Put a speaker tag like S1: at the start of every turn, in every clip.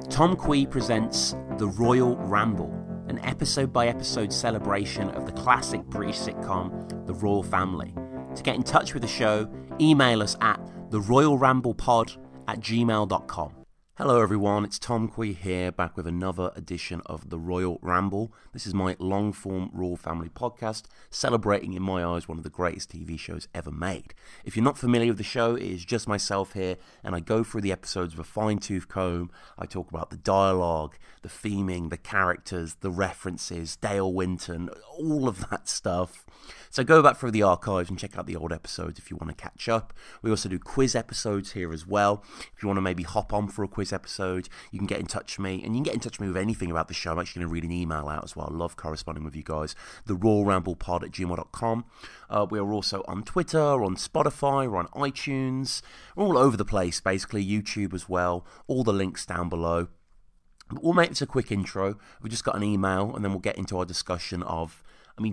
S1: Tom Quee presents The Royle Ramble, an episode-by-episode celebration of the classic British sitcom The Royle Family. To get in touch with the show, email us at theroyleramblepod@gmail.com. Hello everyone, it's Tom Quee here, back with another edition of The Royle Ramble. This is my long-form Royle Family podcast, celebrating in my eyes one of the greatest TV shows ever made. If you're not familiar with the show, it is just myself here, and I go through the episodes with a fine-tooth comb. I talk about the dialogue, the theming, the characters, the references, Dale Winton, all of that stuff. So go back through the archives and check out the old episodes if you want to catch up. We also do quiz episodes here as well. If you want to maybe hop on for a quiz episode, you can get in touch with me, and you can get in touch with me with anything about the show. I'm actually going to read an email out as well. I love corresponding with you guys. theroyleramblepod@gmail.com. We are also on Twitter, on Spotify, we're on iTunes, we're all over the place basically, YouTube as well. All the links down below. But we'll make this a quick intro. We just got an email, and then we'll get into our discussion of,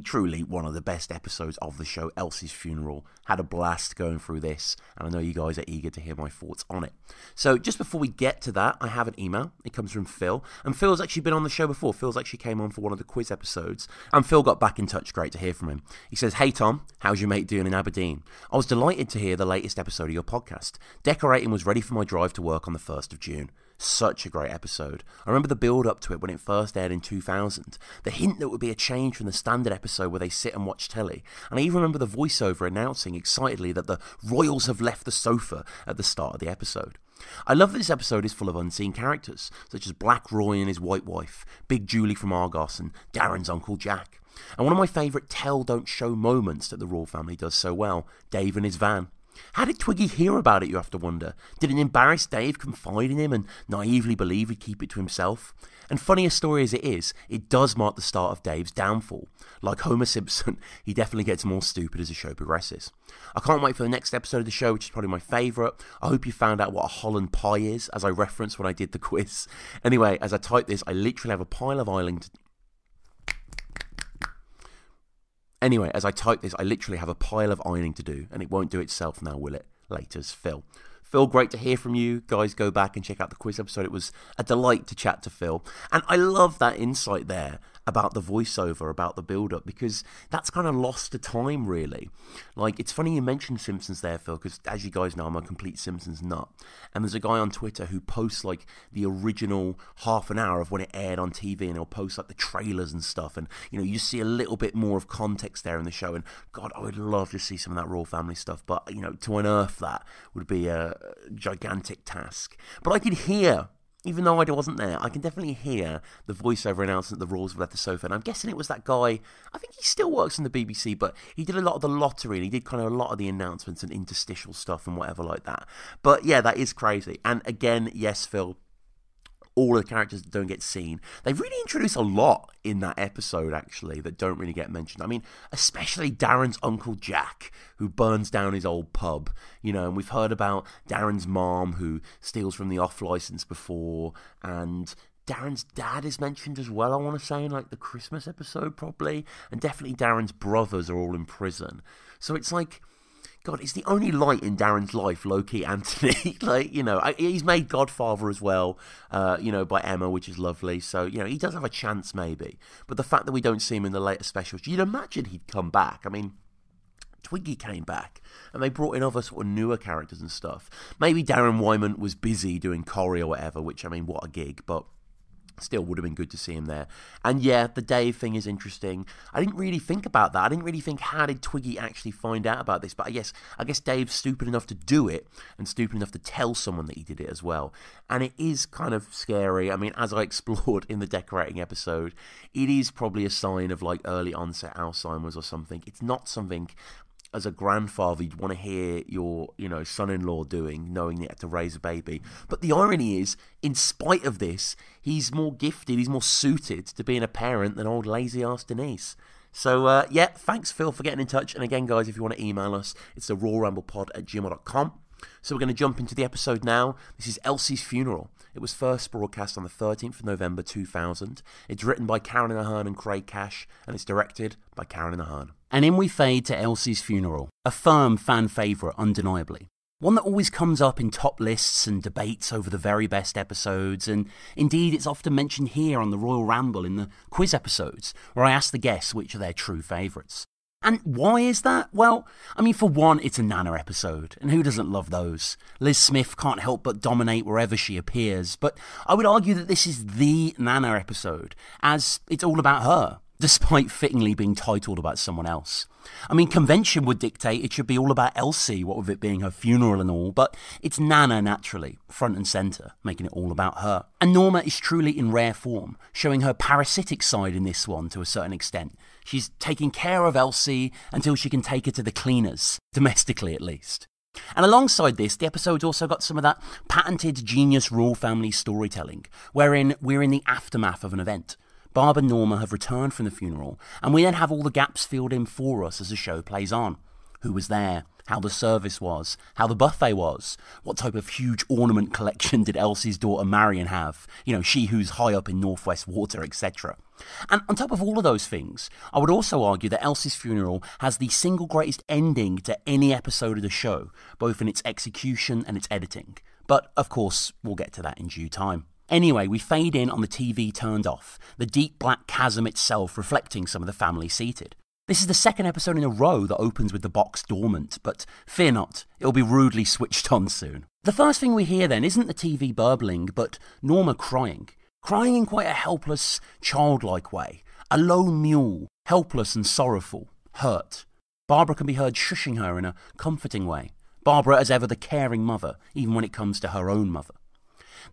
S1: truly one of the best episodes of the show, Elsie's funeral. Had a blast going through this, and I know you guys are eager to hear my thoughts on it. So just before we get to that, I have an email. It comes from Phil, and Phil's actually been on the show before. Phil's actually came on for one of the quiz episodes, and Phil got back in touch. Great to hear from him. He says, "Hey Tom, how's your mate doing in Aberdeen? I was delighted to hear the latest episode of your podcast. Decorating was ready for my drive to work on the 1st of June. Such a great episode. I remember the build up to it when it first aired in 2000. The hint that it would be a change from the standard episode where they sit and watch telly. And I even remember the voiceover announcing excitedly that the Royals have left the sofa at the start of the episode. I love that this episode is full of unseen characters, such as Black Roy and his white wife, Big Julie from Argos, and Darren's Uncle Jack. And one of my favourite tell don't show moments that the Royle family does so well, Dave and his van. How did Twiggy hear about it, you have to wonder? Did an embarrassed Dave confide in him and naively believe he'd keep it to himself? And funny a story as it is, it does mark the start of Dave's downfall. Like Homer Simpson, he definitely gets more stupid as the show progresses. I can't wait for the next episode of the show, which is probably my favourite. I hope you found out what a Holland pie is, as I referenced when I did the quiz. Anyway, as I type this, I literally have a pile of ironing to do, and it won't do itself now, will it? Later's Phil. Phil, great to hear from you. Guys, go back and check out the quiz episode. It was a delight to chat to Phil. And I love that insight there about the voiceover, about the build-up, because that's kind of lost to time, really. Like, it's funny you mentioned Simpsons there, Phil, because as you guys know, I'm a complete Simpsons nut. And there's a guy on Twitter who posts, like, the original half an hour of when it aired on TV, and he'll post, like, the trailers and stuff. And, you just see a little bit more of context there in the show. And, God, I would love to see some of that Royle family stuff. But, to unearth that would be a gigantic task. But I could hear, even though I wasn't there, I can definitely hear the voiceover announcement that the Royals have left the sofa. And I'm guessing it was that guy, I think he still works in the BBC, but he did a lot of the lottery, and he did kind of a lot of the announcements and interstitial stuff and whatever like that. But yeah, that is crazy. And again, yes, Phil, all of the characters that don't get seen. They really introduce a lot in that episode, actually, that don't really get mentioned. Especially Darren's Uncle Jack, who burns down his old pub. And we've heard about Darren's mom, who steals from the off-license before, and Darren's dad is mentioned as well, I want to say, in like the Christmas episode, probably. And definitely Darren's brothers are all in prison. So it's like, God, it's the only light in Darren's life, low-key Anthony. He's made Godfather as well, by Emma, which is lovely. So, he does have a chance, maybe. But the fact that we don't see him in the later specials, you'd imagine he'd come back. Twiggy came back, and they brought in other sort of newer characters and stuff. Maybe Darren Wyman was busy doing Corrie or whatever, which, what a gig, but still would have been good to see him there. And yeah, the Dave thing is interesting. I didn't really think about that. I didn't really think, how did Twiggy actually find out about this? But I guess Dave's stupid enough to do it, and stupid enough to tell someone that he did it as well. And it is kind of scary. As I explored in the decorating episode, it is probably a sign of like early onset Alzheimer's or something. It's not something as a grandfather you'd want to hear your, son-in-law doing, knowing that you had to raise a baby. But the irony is, in spite of this, he's more gifted, he's more suited to being a parent than old lazy-ass Denise. So, thanks, Phil, for getting in touch. And again, guys, if you want to email us, it's the royleramblepod@gmail.com. So we're going to jump into the episode now. This is Elsie's funeral. It was first broadcast on the 13th of November 2000. It's written by Karen Ahern and Craig Cash, and it's directed by Karen Ahern. And in we fade to Elsie's funeral, a firm fan favourite undeniably. One that always comes up in top lists and debates over the very best episodes, and indeed it's often mentioned here on the Royle Ramble in the quiz episodes, where I ask the guests which are their true favourites. And why is that? Well, I mean, for one, it's a Nana episode, and who doesn't love those? Liz Smith can't help but dominate wherever she appears, but I would argue that this is the Nana episode, as it's all about her, despite fittingly being titled about someone else. I mean, convention would dictate it should be all about Elsie, what with it being her funeral and all, but it's Nana naturally, front and centre, making it all about her. And Norma is truly in rare form, showing her parasitic side in this one to a certain extent. She's taking care of Elsie until she can take her to the cleaners, domestically at least. And alongside this, the episode's also got some of that patented genius royal family storytelling, wherein we're in the aftermath of an event. Barb and Norma have returned from the funeral, and we then have all the gaps filled in for us as the show plays on. Who was there? How the service was? How the buffet was? What type of huge ornament collection did Elsie's daughter Marion have? You know, she who's high up in Northwest Water, etc. And on top of all of those things, I would also argue that Elsie's funeral has the single greatest ending to any episode of the show, both in its execution and its editing. But, of course, we'll get to that in due time. Anyway, we fade in on the TV turned off, the deep black chasm itself reflecting some of the family seated. This is the second episode in a row that opens with the box dormant, but fear not, it'll be rudely switched on soon. The first thing we hear then isn't the TV burbling, but Norma crying. Crying in quite a helpless, childlike way. A lone mule, helpless and sorrowful, hurt. Barbara can be heard shushing her in a comforting way. Barbara as ever the caring mother, even when it comes to her own mother.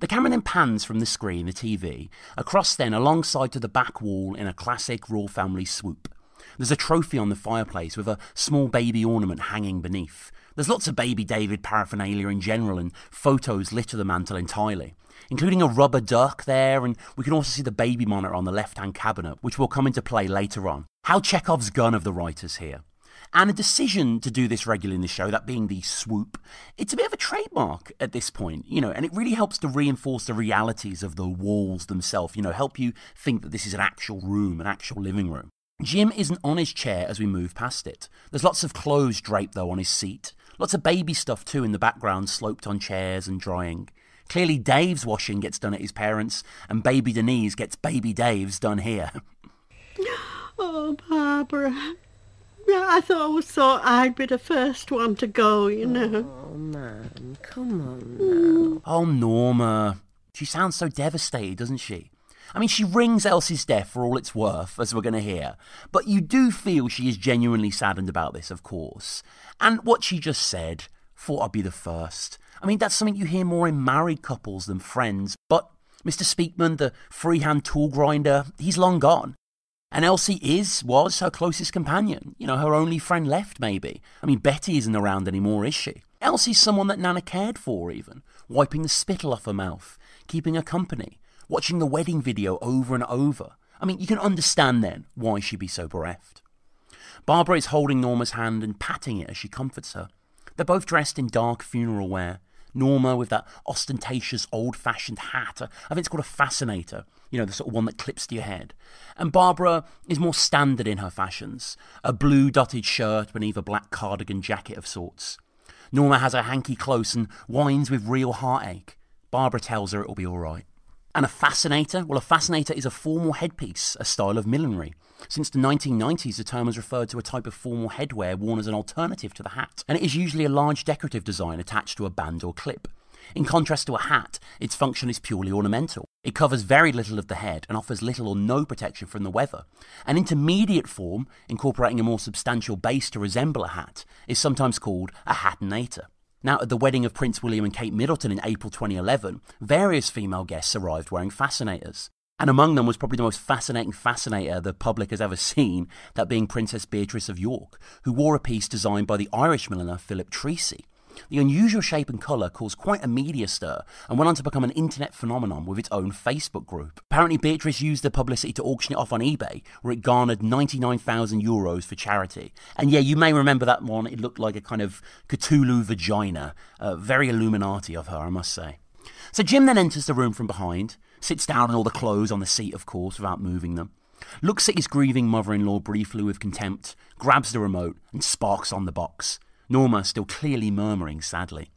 S1: The camera then pans from the screen, the TV, across then alongside to the back wall in a classic royal family swoop. There's a trophy on the fireplace with a small baby ornament hanging beneath. There's lots of baby David paraphernalia in general, and photos litter the mantle entirely, including a rubber duck there, and we can also see the baby monitor on the left-hand cabinet, which will come into play later on. How Chekhov's gun of the writers here. And a decision to do this regularly in the show, that being the swoop, it's a bit of a trademark at this point, and it really helps to reinforce the realities of the walls themselves, help you think that this is an actual room, an actual living room. Jim isn't on his chair as we move past it. There's lots of clothes draped, though, on his seat. Lots of baby stuff, too, in the background, sloped on chairs and drying. Clearly, Dave's washing gets done at his parents', and baby Denise gets baby Dave's done here.
S2: Oh, Barbara. I always thought I'd be the first one to go,
S3: Oh, man, come on now.
S1: Oh, Norma. She sounds so devastated, doesn't she? I mean, she rings Elsie's death for all it's worth, as we're going to hear, but you do feel she is genuinely saddened about this, of course. And what she just said, thought I'd be the first. I mean, that's something you hear more in married couples than friends, but Mr. Speakman, the freehand tool grinder, he's long gone. And Elsie was her closest companion, her only friend left, maybe. I mean, Betty isn't around anymore, is she? Elsie's someone that Nana cared for, even, wiping the spittle off her mouth, keeping her company, watching the wedding video over and over. I mean, you can understand then why she'd be so bereft. Barbara is holding Norma's hand and patting it as she comforts her. They're both dressed in dark funeral wear. Norma with that ostentatious old-fashioned hat, I think it's called a fascinator, the sort of one that clips to your head. And Barbara is more standard in her fashions, a blue dotted shirt beneath a black cardigan jacket of sorts. Norma has her hanky close and whines with real heartache. Barbara tells her it'll be all right. And a fascinator? Well, a fascinator is a formal headpiece, a style of millinery. Since the 1990s, the term has referred to a type of formal headwear worn as an alternative to the hat, and it is usually a large decorative design attached to a band or clip. In contrast to a hat, its function is purely ornamental. It covers very little of the head and offers little or no protection from the weather. An intermediate form, incorporating a more substantial base to resemble a hat, is sometimes called a hatinator. Now, at the wedding of Prince William and Kate Middleton in April 2011, various female guests arrived wearing fascinators. And among them was probably the most fascinating fascinator the public has ever seen, that being Princess Beatrice of York, who wore a piece designed by the Irish milliner Philip Treacy. The unusual shape and colour caused quite a media stir and went on to become an internet phenomenon with its own Facebook group. Apparently Beatrice used the publicity to auction it off on eBay, where it garnered €99,000 for charity. And yeah, you may remember that one. It looked like a kind of Cthulhu vagina. Very Illuminati of her, I must say. So Jim then enters the room from behind, sits down on all the clothes on the seat, of course, without moving them, looks at his grieving mother-in-law briefly with contempt, grabs the remote and sparks on the box. Norma still clearly murmuring sadly.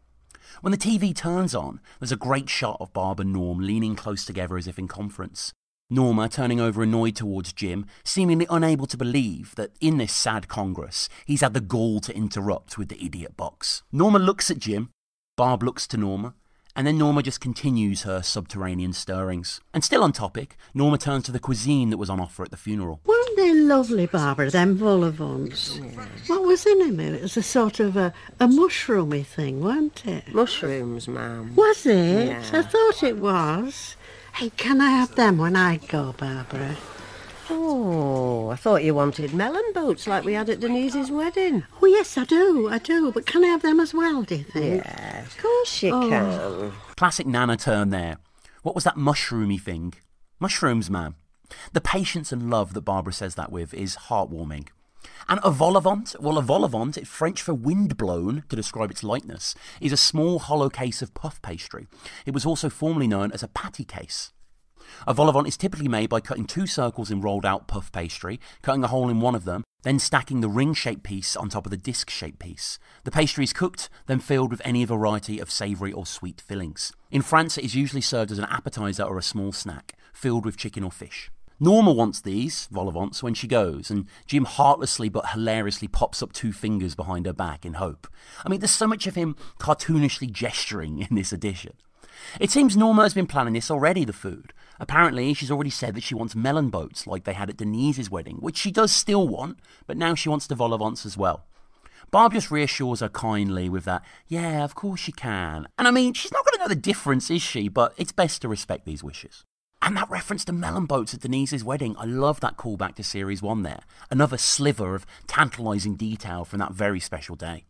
S1: When the TV turns on, there's a great shot of Barb and Norm leaning close together as if in conference. Norma turning over annoyed towards Jim, seemingly unable to believe that in this sad congress, he's had the gall to interrupt with the idiot box. Norma looks at Jim, Barb looks to Norma, and then Norma just continues her subterranean stirrings. And still on topic, Norma turns to the cuisine that was on offer at the funeral.
S2: Weren't they lovely, Barbara, them vol au vents? Yeah. What was in them? It was a sort of a mushroomy thing, weren't it?
S3: Mushrooms, ma'am.
S2: Was it?
S3: Yeah.
S2: I thought it was. Hey, can I have them when I go, Barbara?
S3: Oh, I thought you wanted melon boats like we had at Denise's wedding.
S2: Oh, yes, I do. But can I have them as well, do you think?
S3: Yeah, of course you can.
S1: Classic Nana turn there. What was that mushroomy thing? Mushrooms, ma'am. The patience and love that Barbara says that with is heartwarming. And a vol au vent, well, a vol au vent, it's French for wind-blown to describe its lightness, is a small hollow case of puff pastry. It was also formerly known as a patty case. A vol au vent is typically made by cutting 2 circles in rolled out puff pastry, cutting a hole in one of them, then stacking the ring-shaped piece on top of the disc-shaped piece. The pastry is cooked, then filled with any variety of savoury or sweet fillings. In France, it is usually served as an appetizer or a small snack, filled with chicken or fish. Norma wants these, vol au vents, when she goes, and Jim heartlessly but hilariously pops up 2 fingers behind her back in hope. I mean, there's so much of him cartoonishly gesturing in this edition. It seems Norma has been planning this already, the food. Apparently, she's already said that she wants melon boats like they had at Denise's wedding, which she does still want, but now she wants the vol au vents as well. Barb just reassures her kindly with that, yeah, of course you can. And I mean, she's not going to know the difference, is she? But it's best to respect these wishes. And that reference to melon boats at Denise's wedding, I love that callback to Series 1 there. Another sliver of tantalising detail from that very special day.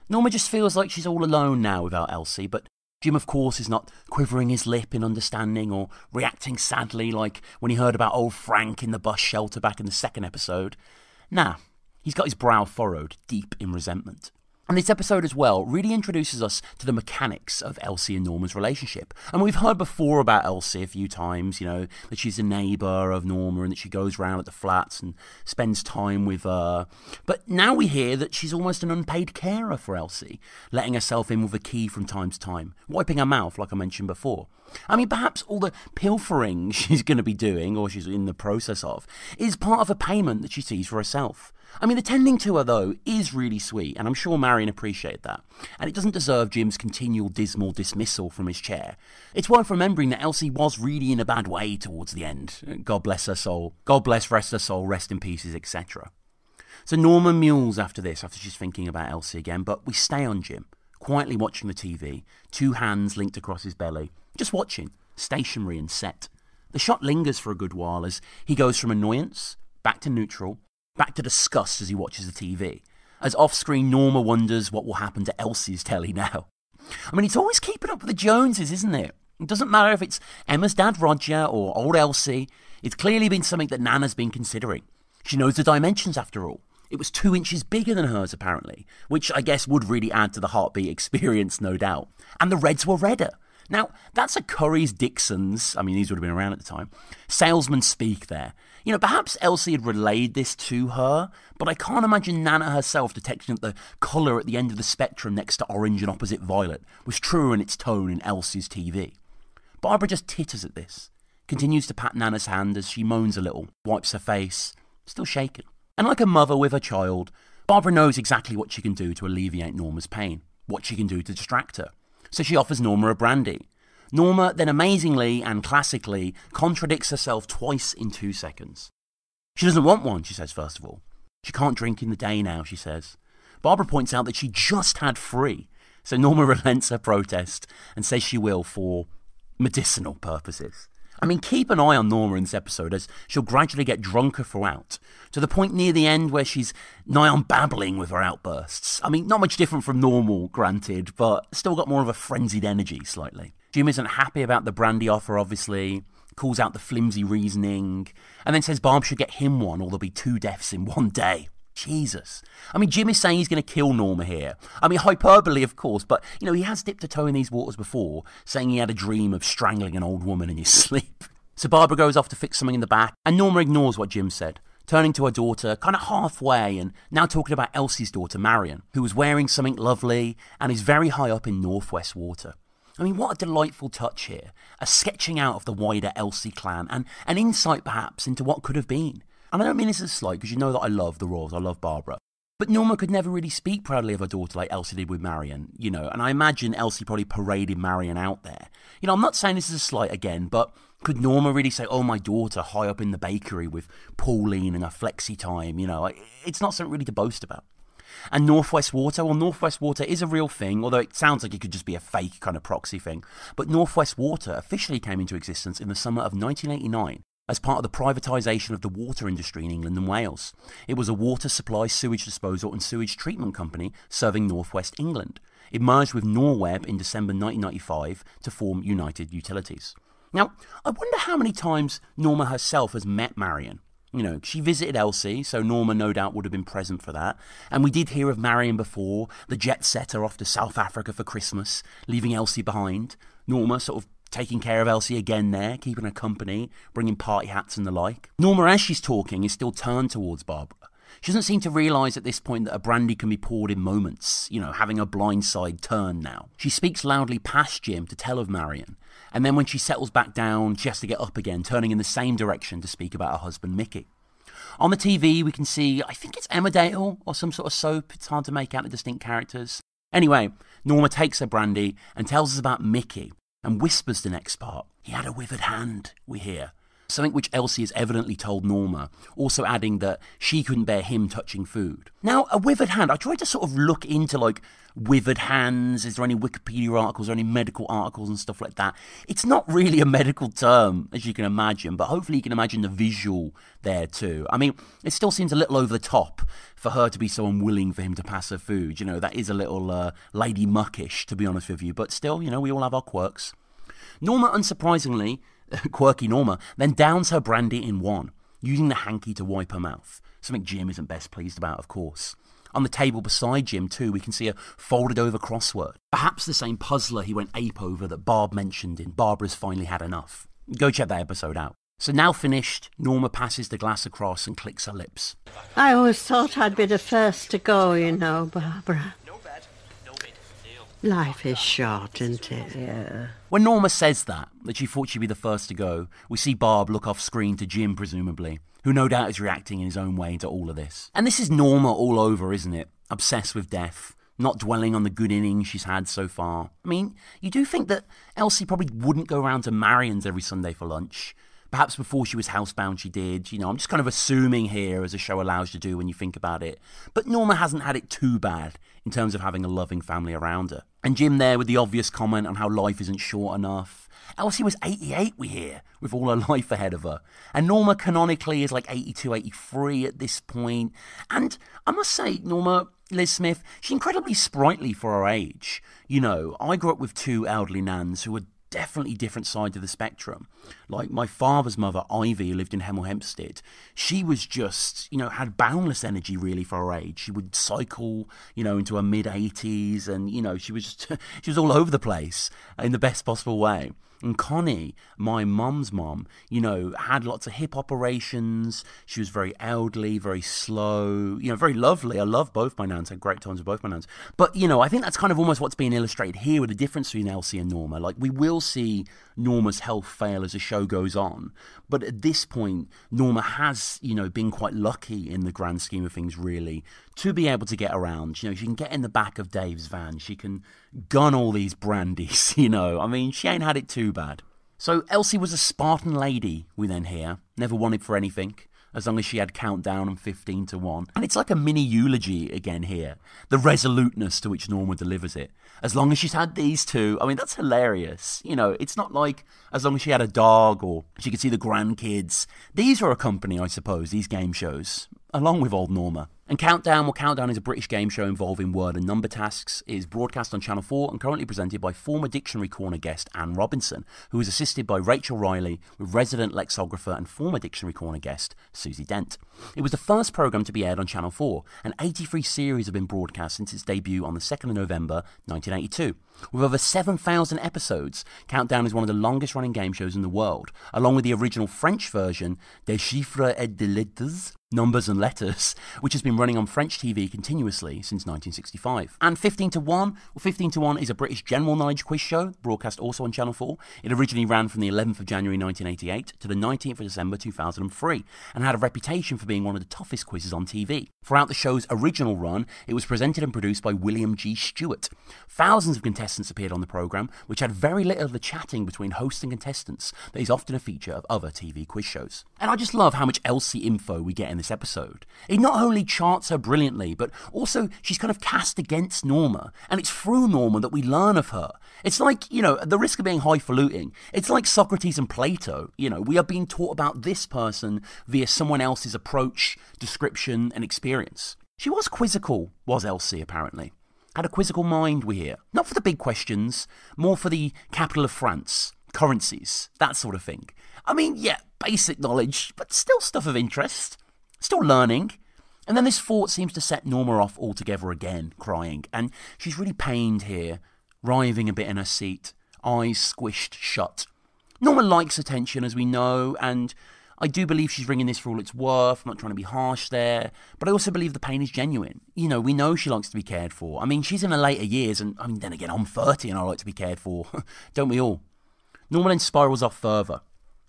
S1: Norma just feels like she's all alone now without Elsie, but Jim, of course, is not quivering his lip in understanding or reacting sadly like when he heard about old Frank in the bus shelter back in the 2nd episode. Nah, he's got his brow furrowed, deep in resentment. And this episode as well really introduces us to the mechanics of Elsie and Norma's relationship. And we've heard before about Elsie a few times, you know, that she's a neighbour of Norma and that she goes round at the flats and spends time with her. But now we hear that she's almost an unpaid carer for Elsie, letting herself in with a key from time to time, wiping her mouth like I mentioned before. I mean, perhaps all the pilfering she's going to be doing, or she's in the process of, is part of a payment that she sees for herself. I mean, the tending to her, though, is really sweet, and I'm sure Marion appreciated that. And it doesn't deserve Jim's continual dismal dismissal from his chair. It's worth remembering that Elsie was really in a bad way towards the end. God bless her soul. God bless, rest her soul, rest in pieces, etc. So Norma mules after this, after she's thinking about Elsie again, but we stay on Jim, quietly watching the TV, 2 hands linked across his belly, just watching, stationary and set. The shot lingers for a good while as he goes from annoyance, back to neutral, back to disgust as he watches the TV. As off-screen, Norma wonders what will happen to Elsie's telly now. I mean, it's always keeping up with the Joneses, isn't it? It doesn't matter if it's Emma's dad Roger or old Elsie. It's clearly been something that Nana's been considering. She knows the dimensions after all. It was 2 inches bigger than hers, apparently, which I guess would really add to the heartbeat experience, no doubt. And the reds were redder. Now, that's a Curry's Dixon's, I mean, these would have been around at the time, salesman speak there. You know, perhaps Elsie had relayed this to her, but I can't imagine Nana herself detecting that the colour at the end of the spectrum next to orange and opposite violet was truer in its tone in Elsie's TV. Barbara just titters at this, continues to pat Nana's hand as she moans a little, wipes her face, still shaken. And like a mother with her child, Barbara knows exactly what she can do to alleviate Norma's pain, what she can do to distract her. So she offers Norma a brandy. Norma then amazingly and classically contradicts herself twice in 2 seconds. She doesn't want one, she says first of all. She can't drink in the day now, she says. Barbara points out that she just had 3. So Norma relents her protest and says she will for medicinal purposes. I mean, keep an eye on Norma in this episode as she'll gradually get drunker throughout, to the point near the end where she's nigh on babbling with her outbursts. I mean, not much different from normal, granted, but still got more of a frenzied energy, slightly. Jim isn't happy about the brandy offer, obviously, calls out the flimsy reasoning, and then says Barb should get him one or there'll be 2 deaths in one day. Jesus. I mean, Jim is saying he's going to kill Norma here. I mean, hyperbole, of course, but, you know, he has dipped a toe in these waters before, saying he had a dream of strangling an old woman in his sleep. So Barbara goes off to fix something in the back, and Norma ignores what Jim said, turning to her daughter kind of halfway and now talking about Elsie's daughter Marion, who was wearing something lovely and is very high up in Northwest Water. I mean, what a delightful touch here, a sketching out of the wider Elsie clan and an insight perhaps into what could have been. And I don't mean this as a slight, because you know that I love the Royals, I love Barbara. But Norma could never really speak proudly of her daughter like Elsie did with Marion, you know, and I imagine Elsie probably paraded Marion out there. You know, I'm not saying this is a slight again, but could Norma really say, oh, my daughter high up in the bakery with Pauline and her flexi time, you know, it's not something really to boast about. And Northwest Water, well, Northwest Water is a real thing, although it sounds like it could just be a fake kind of proxy thing. But Northwest Water officially came into existence in the summer of 1989. As part of the privatisation of the water industry in England and Wales. It was a water supply, sewage disposal and sewage treatment company serving northwest England. It merged with Norweb in December 1995 to form United Utilities. Now, I wonder how many times Norma herself has met Marion. You know, she visited Elsie, so Norma no doubt would have been present for that. And we did hear of Marion before, the jet setter off to South Africa for Christmas, leaving Elsie behind. Norma sort of taking care of Elsie again there, keeping her company, bringing party hats and the like. Norma, as she's talking, is still turned towards Barbara. She doesn't seem to realise at this point that a brandy can be poured in moments, you know, having a blind side turn now. She speaks loudly past Jim to tell of Marion, and then when she settles back down, she has to get up again, turning in the same direction to speak about her husband Mickey. On the TV, we can see, I think it's Emmerdale or some sort of soap. It's hard to make out the distinct characters. Anyway, Norma takes her brandy and tells us about Mickey, and whispers the next part. He had a withered hand, we hear. Something which Elsie has evidently told Norma, also adding that she couldn't bear him touching food. Now, a withered hand, I tried to sort of look into, like, withered hands. Is there any Wikipedia articles or any medical articles and stuff like that? It's not really a medical term, as you can imagine, but hopefully you can imagine the visual there too. I mean, it still seems a little over the top for her to be so unwilling for him to pass her food. You know, that is a little lady muckish, to be honest with you, but still, you know, we all have our quirks. Norma, unsurprisingly, quirky Norma, then downs her brandy in one, using the hanky to wipe her mouth. Something Jim isn't best pleased about, of course. On the table beside Jim, too, we can see a folded-over crossword. Perhaps the same puzzler he went ape over that Barb mentioned in Barbara's Finally Had Enough. Go check that episode out. So now finished, Norma passes the glass across and clicks her lips.
S2: I always thought I'd be the first to go, you know, Barbara. Life is short, isn't it?
S3: Yeah.
S1: When Norma says that she thought she'd be the first to go, we see Barb look off screen to Jim, presumably, who no doubt is reacting in his own way to all of this. And this is Norma all over, isn't it? Obsessed with death, not dwelling on the good innings she's had so far. I mean, you do think that Elsie probably wouldn't go round to Marion's every Sunday for lunch. Perhaps before she was housebound she did, you know, I'm just kind of assuming here, as a show allows you to do when you think about it. But Norma hasn't had it too bad in terms of having a loving family around her. And Jim there with the obvious comment on how life isn't short enough. Elsie was 88, we hear, with all her life ahead of her. And Norma canonically is like 82, 83 at this point. And I must say, Norma, Liz Smith, she's incredibly sprightly for her age. You know, I grew up with two elderly nans who were definitely different sides of the spectrum. Like my father's mother, Ivy, who lived in Hemel Hempstead, she was just, you know, had boundless energy really for her age. She would cycle, you know, into her mid-80s and, you know, she was just, she was all over the place in the best possible way. And Connie, my mum's mum, you know, had lots of hip operations. She was very elderly, very slow, you know, very lovely. I love both my nans. I had great times with both my nans. But, you know, I think that's kind of almost what's being illustrated here with the difference between Elsie and Norma. Like, we will see Norma's health fail as the show goes on. But at this point, Norma has, you know, been quite lucky in the grand scheme of things, really, to be able to get around. You know, she can get in the back of Dave's van. She can gun all these brandies, you know. I mean, she ain't had it too bad. So Elsie was a Spartan lady, we then hear. Never wanted for anything, as long as she had Countdown and 15 to 1. And it's like a mini eulogy again here. The resoluteness to which Norma delivers it. As long as she's had these two, I mean, that's hilarious. You know, it's not like as long as she had a dog or she could see the grandkids. These are a company, I suppose, these game shows, along with old Norma. And Countdown, well, Countdown is a British game show involving word and number tasks. It is broadcast on Channel 4 and currently presented by former Dictionary Corner guest Anne Robinson, who is assisted by Rachel Riley with resident lexographer and former Dictionary Corner guest Susie Dent. It was the first programme to be aired on Channel 4, and 83 series have been broadcast since its debut on the 2nd of November 1982. With over 7,000 episodes, Countdown is one of the longest running game shows in the world, along with the original French version, Des Chiffres et des Lettres, Numbers and Letters, which has been running on French TV continuously since 1965. And 15 to 1, well, 15 to 1 is a British general knowledge quiz show, broadcast also on Channel 4. It originally ran from the 11th of January 1988 to the 19th of December 2003, and had a reputation for being one of the toughest quizzes on TV. Throughout the show's original run, it was presented and produced by William G. Stewart. Thousands of contestants appeared on the programme, which had very little of the chatting between host and contestants that is often a feature of other TV quiz shows. And I just love how much Elsie info we get in this episode. It not only charts her brilliantly, but also she's kind of cast against Norma, and it's through Norma that we learn of her. It's like, at the risk of being highfalutin, it's like Socrates and Plato. We are being taught about this person via someone else's approach, description, and experience. She was quizzical, was Elsie, apparently. Had a quizzical mind, we hear. Not for the big questions, more for the capital of France, currencies, that sort of thing. I mean, yeah, basic knowledge, but still stuff of interest. Still learning. And then this thought seems to set Norma off altogether again, crying. And she's really pained here, writhing a bit in her seat, eyes squished shut. Norma likes attention, as we know, and I do believe she's bringing this for all it's worth. I'm not trying to be harsh there, but I also believe the pain is genuine. We know she likes to be cared for. I mean, she's in her later years, and then again, I'm 30 and I like to be cared for. Don't we all? Norma then spirals off further,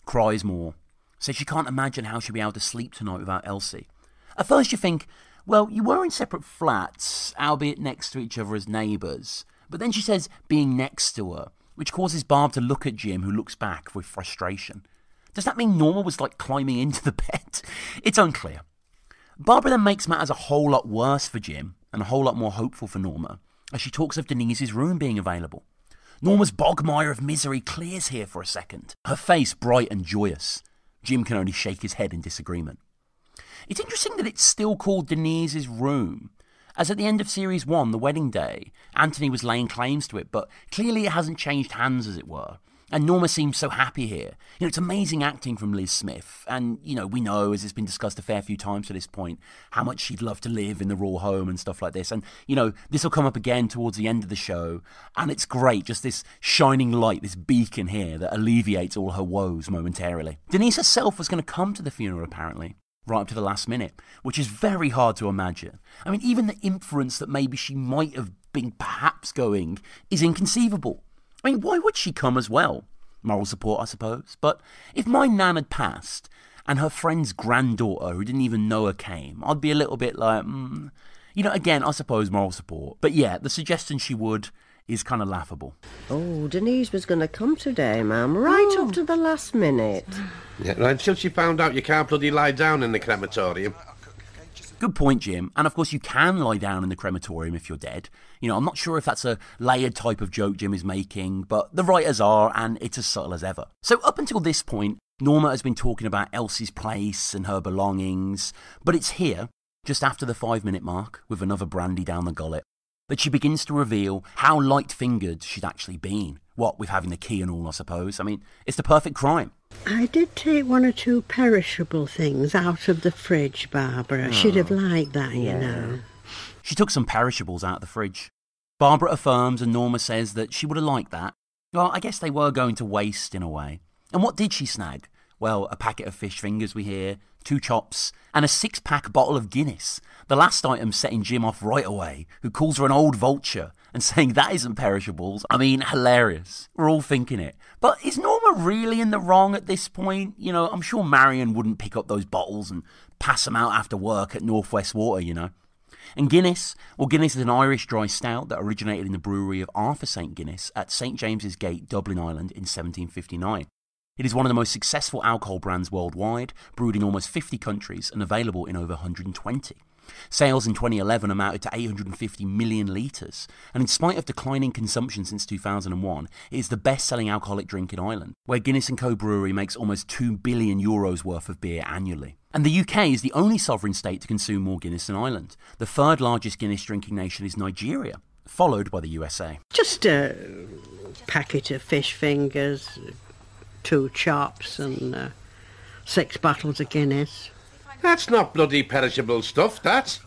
S1: cries more, says she can't imagine how she'll be able to sleep tonight without Elsie. At first you think, well, you were in separate flats, albeit next to each other as neighbours. But then she says being next to her, which causes Barb to look at Jim, who looks back with frustration. Does that mean Norma was like climbing into the bed? It's unclear. Barbara then makes matters a whole lot worse for Jim, and a whole lot more hopeful for Norma, as she talks of Denise's room being available. Norma's bogmire of misery clears here for a second, her face bright and joyous. Jim can only shake his head in disagreement. It's interesting that it's still called Denise's room, as at the end of Series 1, The Wedding Day, Anthony was laying claims to it, but clearly it hasn't changed hands, as it were. And Norma seems so happy here. It's amazing acting from Liz Smith. And, we know, as it's been discussed a fair few times to this point, how much she'd love to live in the Royal home and stuff like this. And, this will come up again towards the end of the show. And it's great, just this shining light, this beacon here that alleviates all her woes momentarily. Denise herself was going to come to the funeral, apparently, right up to the last minute, which is very hard to imagine. I mean, even the inference that maybe she might have been perhaps going is inconceivable. I mean, why would she come as well? Moral support, I suppose. But if my nan had passed and her friend's granddaughter, who didn't even know her, came, I'd be a little bit like, again, I suppose moral support. But yeah, the suggestion she would is kind of laughable.
S3: Oh, Denise was going to come today, ma'am, right up to the last minute.
S4: Yeah, right, until she found out you can't bloody lie down in the crematorium.
S1: Good point, Jim. And of course you can lie down in the crematorium if you're dead. I'm not sure if that's a layered type of joke Jim is making, but the writers are, and it's as subtle as ever. So up until this point, Norma has been talking about Elsie's place and her belongings, but it's here, just after the 5-minute mark, with another brandy down the gullet, that she begins to reveal how light-fingered she'd actually been. What, with having the key and all, I suppose. I mean, it's the perfect crime.
S2: I did take 1 or 2 perishable things out of the fridge, Barbara. She'd have liked that, you know.
S1: She took some perishables out of the fridge. Barbara affirms and Norma says that she would have liked that. Well, I guess they were going to waste in a way. And what did she snag? Well, a packet of fish fingers, we hear, 2 chops, and a 6-pack bottle of Guinness. The last item setting Jim off right away, who calls her an old vulture and saying that isn't perishables. I mean, hilarious. We're all thinking it. But is Norma really in the wrong at this point? I'm sure Marion wouldn't pick up those bottles and pass them out after work at Northwest Water, And Guinness? Well, Guinness is an Irish dry stout that originated in the brewery of Arthur St Guinness at St James's Gate, Dublin, Ireland in 1759. It is one of the most successful alcohol brands worldwide, brewed in almost 50 countries and available in over 120. Sales in 2011 amounted to 850 million litres, and in spite of declining consumption since 2001, it is the best-selling alcoholic drink in Ireland, where Guinness & Co Brewery makes almost €2 billion worth of beer annually. And the UK is the only sovereign state to consume more Guinness than Ireland. The 3rd largest Guinness drinking nation is Nigeria, followed by the USA.
S2: Just a packet of fish fingers, 2 chops and 6 bottles of Guinness.
S4: That's not bloody perishable stuff, that.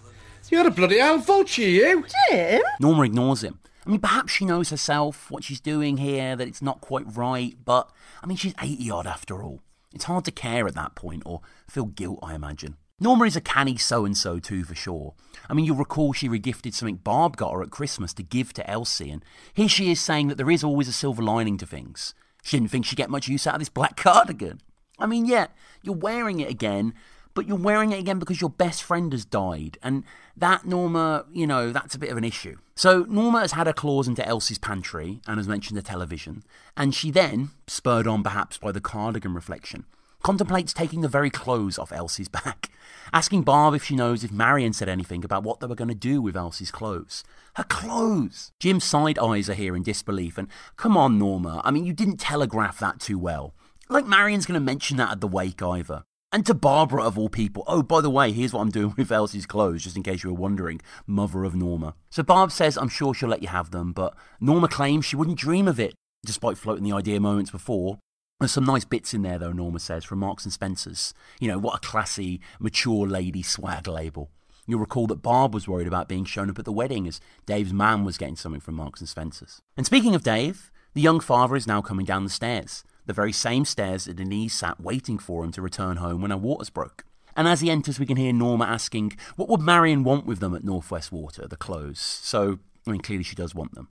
S4: You're a bloody old vulture, you.
S3: Jim?
S1: Norma ignores him. I mean, perhaps she knows herself what she's doing here, that it's not quite right, but, I mean, she's 80-odd after all. It's hard to care at that point, or feel guilt, I imagine. Norma is a canny so-and-so too, for sure. I mean, you'll recall she regifted something Barb got her at Christmas to give to Elsie, and here she is saying that there is always a silver lining to things. She didn't think she'd get much use out of this black cardigan. I mean, yeah, you're wearing it again, but you're wearing it again because your best friend has died, and that, Norma, that's a bit of an issue. So Norma has had her claws into Elsie's pantry, and has mentioned the television, and she then, spurred on perhaps by the cardigan reflection, contemplates taking the very clothes off Elsie's back, asking Barb if she knows if Marion said anything about what they were going to do with Elsie's clothes. Her clothes! Jim's side eyes are here in disbelief, and come on, Norma, I mean, you didn't telegraph that too well. Like Marion's going to mention that at the wake either. And to Barbara, of all people, oh, by the way, here's what I'm doing with Elsie's clothes, just in case you were wondering, mother of Norma. So Barb says, I'm sure she'll let you have them, but Norma claims she wouldn't dream of it, despite floating the idea moments before. There's some nice bits in there, though, Norma says, from Marks and Spencer's. What a classy, mature lady swag label. You'll recall that Barb was worried about being shown up at the wedding, as Dave's man was getting something from Marks and Spencer's. And speaking of Dave, the young father is now coming down the stairs. The very same stairs that Denise sat waiting for him to return home when her waters broke. And as he enters, we can hear Norma asking, what would Marion want with them at Northwest Water, the clothes? So, clearly she does want them.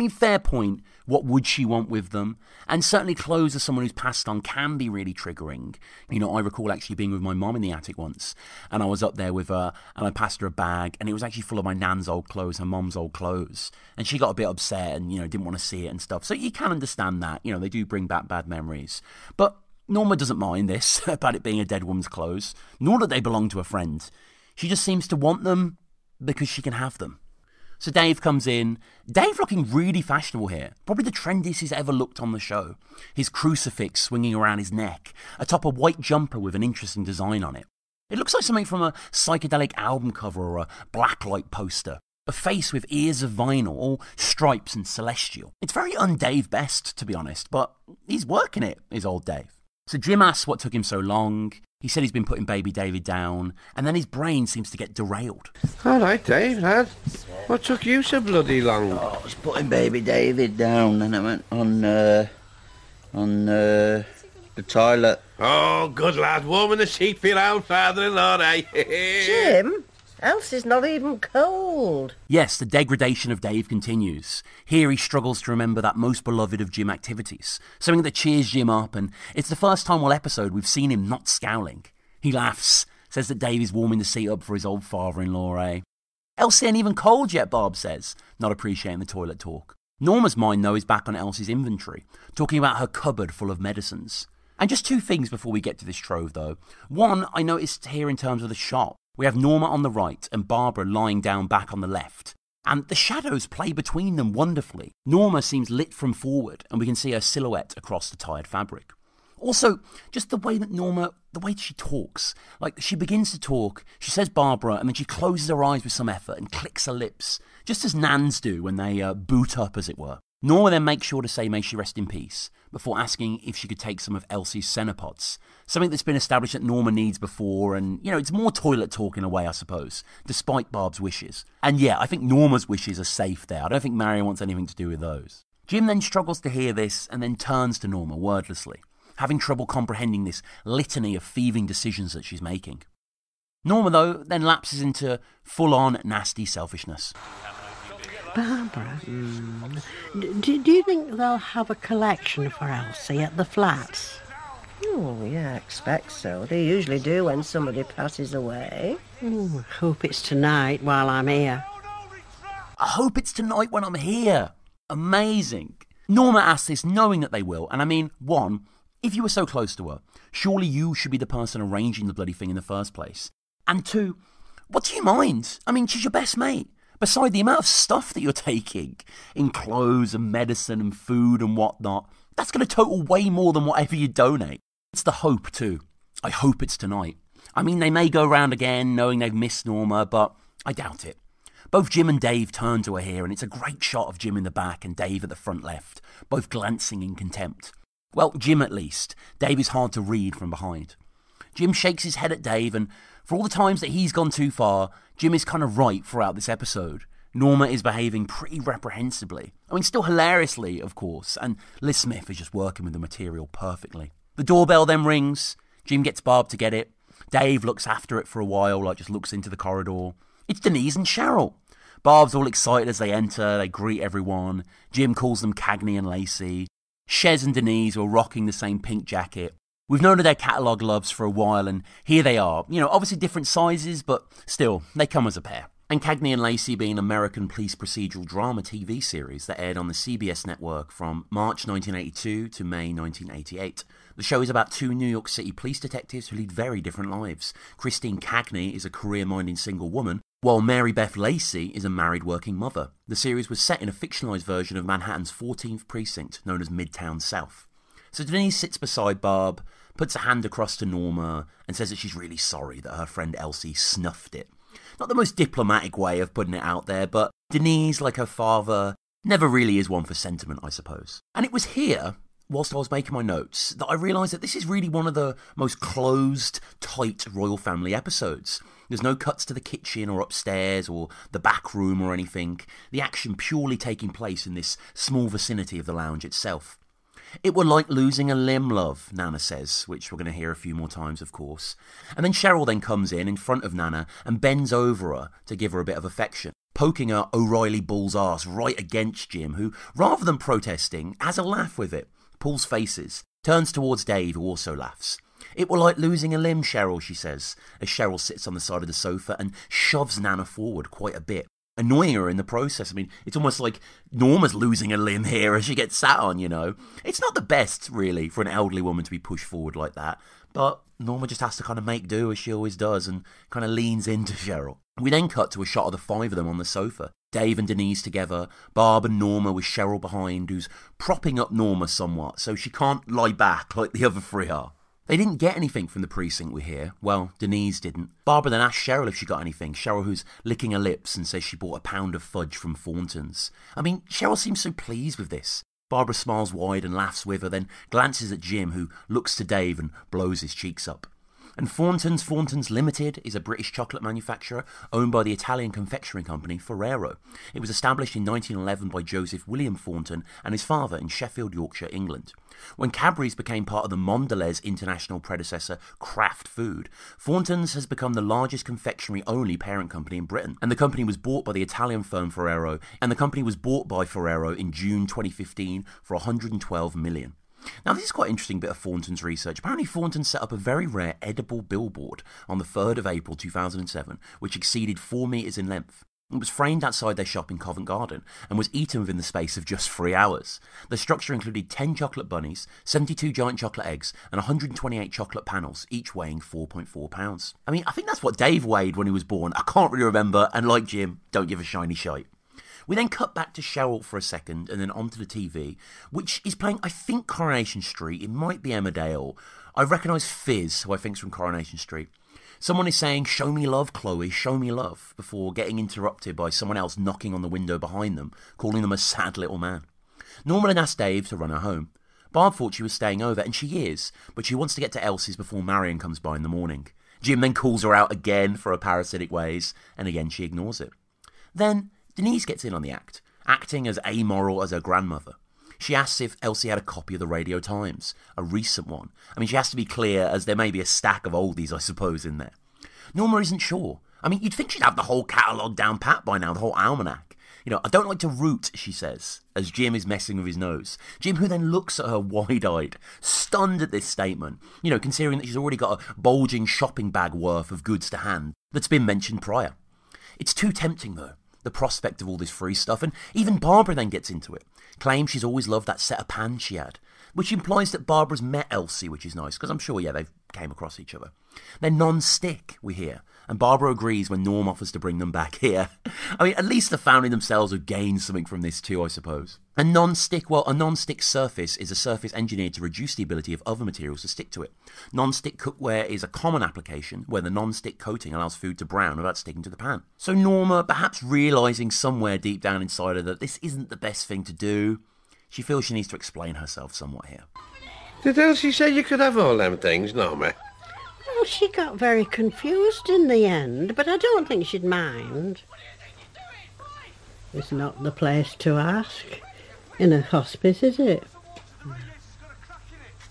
S1: Fair point. What would she want with them? And certainly clothes as someone who's passed on can be really triggering. I recall actually being with my mum in the attic once, and I was up there with her, and I passed her a bag, and it was actually full of my nan's old clothes, her mum's old clothes. And she got a bit upset and, didn't want to see it and stuff. So you can understand that. They do bring back bad memories. But Norma doesn't mind this, about it being a dead woman's clothes, nor that they belong to a friend. She just seems to want them because she can have them. So Dave comes in. Dave looking really fashionable here. Probably the trendiest he's ever looked on the show. His crucifix swinging around his neck, atop a white jumper with an interesting design on it. It looks like something from a psychedelic album cover or a blacklight poster. A face with ears of vinyl, all stripes and celestial. It's very un-Dave best, to be honest, but he's working it, is old Dave. So Jim asks what took him so long. He said he's been putting baby David down, and then his brain seems to get derailed.
S4: All right, Dave, lad. What took you so bloody long?
S5: I was putting baby David down, and I went on the toilet.
S4: Oh, good lad. Warming the seat for your own father-in-law, eh?
S3: Jim? Elsie's not even cold.
S1: Yes, the degradation of Dave continues. Here he struggles to remember that most beloved of Jim activities, something that cheers Jim up, and it's the first time all episode we've seen him not scowling. He laughs, says that Dave is warming the seat up for his old father-in-law, eh? Elsie ain't even cold yet, Barb says, not appreciating the toilet talk. Norma's mind, though, is back on Elsie's inventory, talking about her cupboard full of medicines. And just two things before we get to this trove, though. One, I noticed here in terms of the shot. We have Norma on the right and Barbara lying down back on the left. And the shadows play between them wonderfully. Norma seems lit from forward, and we can see her silhouette across the tired fabric. Also, just the way that Norma, the way she talks. Like, she begins to talk, she says Barbara, and then she closes her eyes with some effort and clicks her lips, just as nans do when they boot up, as it were. Norma then makes sure to say may she rest in peace, before asking if she could take some of Elsie's Cenopods. Something that's been established that Norma needs before, and, it's more toilet talk in a way, I suppose, despite Barb's wishes. And yeah, I think Norma's wishes are safe there. I don't think Marion wants anything to do with those. Jim then struggles to hear this, and then turns to Norma wordlessly, having trouble comprehending this litany of thieving decisions that she's making. Norma, though, then lapses into full-on nasty selfishness.
S2: Barbara, do you think they'll have a collection for Elsie at the flats?
S3: Oh, yeah, I expect so. They usually do when somebody passes away.
S2: I hope it's tonight while I'm here.
S1: I hope it's tonight when I'm here. Amazing. Norma asks this knowing that they will, and I mean, one, if you were so close to her, surely you should be the person arranging the bloody thing in the first place. And two, what do you mind? I mean, she's your best mate. Beside the amount of stuff that you're taking, in clothes and medicine and food and whatnot, that's going to total way more than whatever you donate. It's the hope too. I hope it's tonight. I mean, they may go round again knowing they've missed Norma, but I doubt it. Both Jim and Dave turn to her here, and it's a great shot of Jim in the back and Dave at the front left, both glancing in contempt. Well, Jim at least. Dave is hard to read from behind. Jim shakes his head at Dave, and for all the times that he's gone too far, Jim is kind of right throughout this episode. Norma is behaving pretty reprehensibly. I mean, still hilariously, of course, and Liz Smith is just working with the material perfectly. The doorbell then rings. Jim gets Barb to get it. Dave looks after it for a while, like just looks into the corridor. It's Denise and Cheryl. Barb's all excited as they enter, they greet everyone. Jim calls them Cagney and Lacey. Shez and Denise were rocking the same pink jacket. We've known of their catalogue loves for a while, and here they are. You know, obviously different sizes, but still, they come as a pair. And Cagney and Lacey being an American police procedural drama TV series that aired on the CBS network from March 1982 to May 1988. The show is about two New York City police detectives who lead very different lives. Christine Cagney is a career-minded single woman, while Mary Beth Lacey is a married working mother. The series was set in a fictionalised version of Manhattan's 14th precinct, known as Midtown South. So Denise sits beside Barb, puts a hand across to Norma, and says that she's really sorry that her friend Elsie snuffed it. Not the most diplomatic way of putting it out there, but Denise, like her father, never really is one for sentiment, I suppose. And it was here, whilst I was making my notes, that I realised that this is really one of the most closed, tight royal family episodes. There's no cuts to the kitchen or upstairs or the back room or anything. The action purely taking place in this small vicinity of the lounge itself. It were like losing a limb, love, Nana says, which we're going to hear a few more times, of course. And then Cheryl then comes in front of Nana and bends over her to give her a bit of affection, poking her O'Reilly bull's arse right against Jim, who, rather than protesting, has a laugh with it, pulls faces, turns towards Dave, who also laughs. It were like losing a limb, Cheryl, she says, as Cheryl sits on the side of the sofa and shoves Nana forward quite a bit, annoying her in the process. I mean, it's almost like Norma's losing a limb here as she gets sat on, you know. It's not the best, really, for an elderly woman to be pushed forward like that, but Norma just has to kind of make do, as she always does, and kind of leans into Cheryl. We then cut to a shot of the five of them on the sofa. Dave and Denise together, Barb and Norma with Cheryl behind, who's propping up Norma somewhat, so she can't lie back like the other three are. They didn't get anything from the precinct, we hear. Well, Denise didn't. Barbara then asked Cheryl if she got anything. Cheryl, who's licking her lips and says she bought a pound of fudge from Thornton's. I mean, Cheryl seems so pleased with this. Barbara smiles wide and laughs with her, then glances at Jim, who looks to Dave and blows his cheeks up. And Thornton's Limited is a British chocolate manufacturer owned by the Italian confectionery company Ferrero. It was established in 1911 by Joseph William Thornton and his father in Sheffield, Yorkshire, England. When Cadbury's became part of the Mondelez international predecessor Kraft Food, Thornton's has become the largest confectionery-only parent company in Britain, and the company was bought by the Italian firm Ferrero, and the company was bought by Ferrero in June 2015 for $112 million. Now, this is quite an interesting bit of Thornton's research. Apparently, Thornton set up a very rare edible billboard on the 3rd of April 2007, which exceeded 4 metres in length. It was framed outside their shop in Covent Garden and was eaten within the space of just 3 hours. The structure included 10 chocolate bunnies, 72 giant chocolate eggs, and 128 chocolate panels, each weighing 4.4 pounds. I mean, I think that's what Dave weighed when he was born. I can't really remember, and like Jim, don't give a shiny shite. We then cut back to Cheryl for a second and then onto the TV, which is playing, I think, Coronation Street. It might be Emmerdale. I recognise Fizz, who I think is from Coronation Street. Someone is saying, "Show me love, Chloe, show me love," before getting interrupted by someone else knocking on the window behind them, calling them a sad little man. Norma then asked Dave to run her home. Barb thought she was staying over, and she is, but she wants to get to Elsie's before Marion comes by in the morning. Jim then calls her out again for her parasitic ways, and again she ignores it. Then Denise gets in on the act, acting as amoral as her grandmother. She asks if Elsie had a copy of the Radio Times, a recent one. I mean, she has to be clear, as there may be a stack of oldies, I suppose, in there. Norma isn't sure. I mean, you'd think she'd have the whole catalogue down pat by now, the whole almanac. You know, "I don't like to root," she says, as Jim is messing with his nose. Jim, who then looks at her wide-eyed, stunned at this statement, you know, considering that she's already got a bulging shopping bag worth of goods to hand that's been mentioned prior. It's too tempting, though, the prospect of all this free stuff, and even Barbara then gets into it, claims she's always loved that set of pans she had, which implies that Barbara's met Elsie, which is nice, because I'm sure, yeah, they've came across each other. They're non-stick, we hear, and Barbara agrees when Norm offers to bring them back here. I mean, at least the family themselves have gained something from this too, I suppose. A non-stick surface is a surface engineered to reduce the ability of other materials to stick to it. Non-stick cookware is a common application where the non-stick coating allows food to brown without sticking to the pan. So Norma, perhaps realising somewhere deep down inside her that this isn't the best thing to do, she feels she needs to explain herself somewhat here.
S4: Did Elsie say you could have all them things, Norma?
S2: Well, she got very confused in the end, but I don't think she'd mind. It's not the place to ask. In a hospice, is it?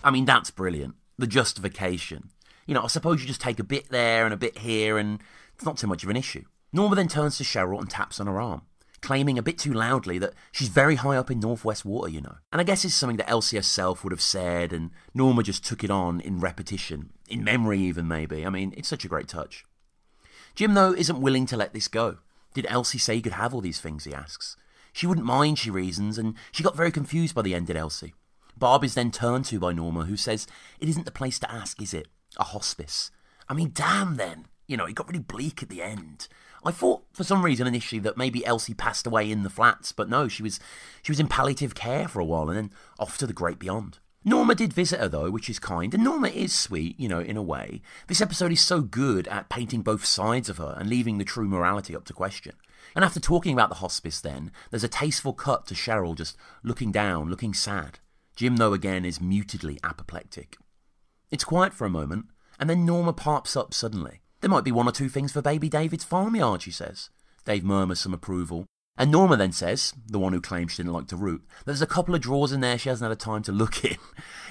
S1: I mean, that's brilliant. The justification. You know, I suppose you just take a bit there and a bit here and it's not too much of an issue. Norma then turns to Cheryl and taps on her arm, claiming a bit too loudly that she's very high up in Northwest Water, you know. And I guess it's something that Elsie herself would have said, and Norma just took it on in repetition, in memory even maybe. I mean, it's such a great touch. Jim, though, isn't willing to let this go. Did Elsie say you could have all these things, he asks. She wouldn't mind, she reasons, and she got very confused by the end, did Elsie. Barb is then turned to by Norma, who says, it isn't the place to ask, is it? A hospice. I mean, damn then. You know, it got really bleak at the end. I thought for some reason initially that maybe Elsie passed away in the flats, but no, she was in palliative care for a while and then off to the great beyond. Norma did visit her though, which is kind, and Norma is sweet, you know, in a way. This episode is so good at painting both sides of her and leaving the true morality up to question. And after talking about the hospice then, there's a tasteful cut to Cheryl just looking down, looking sad. Jim, though, again, is mutedly apoplectic. It's quiet for a moment, and then Norma pops up suddenly. There might be one or two things for baby David's farmyard, she says. Dave murmurs some approval. And Norma then says, the one who claims she didn't like to root, that there's a couple of drawers in there she hasn't had a time to look in.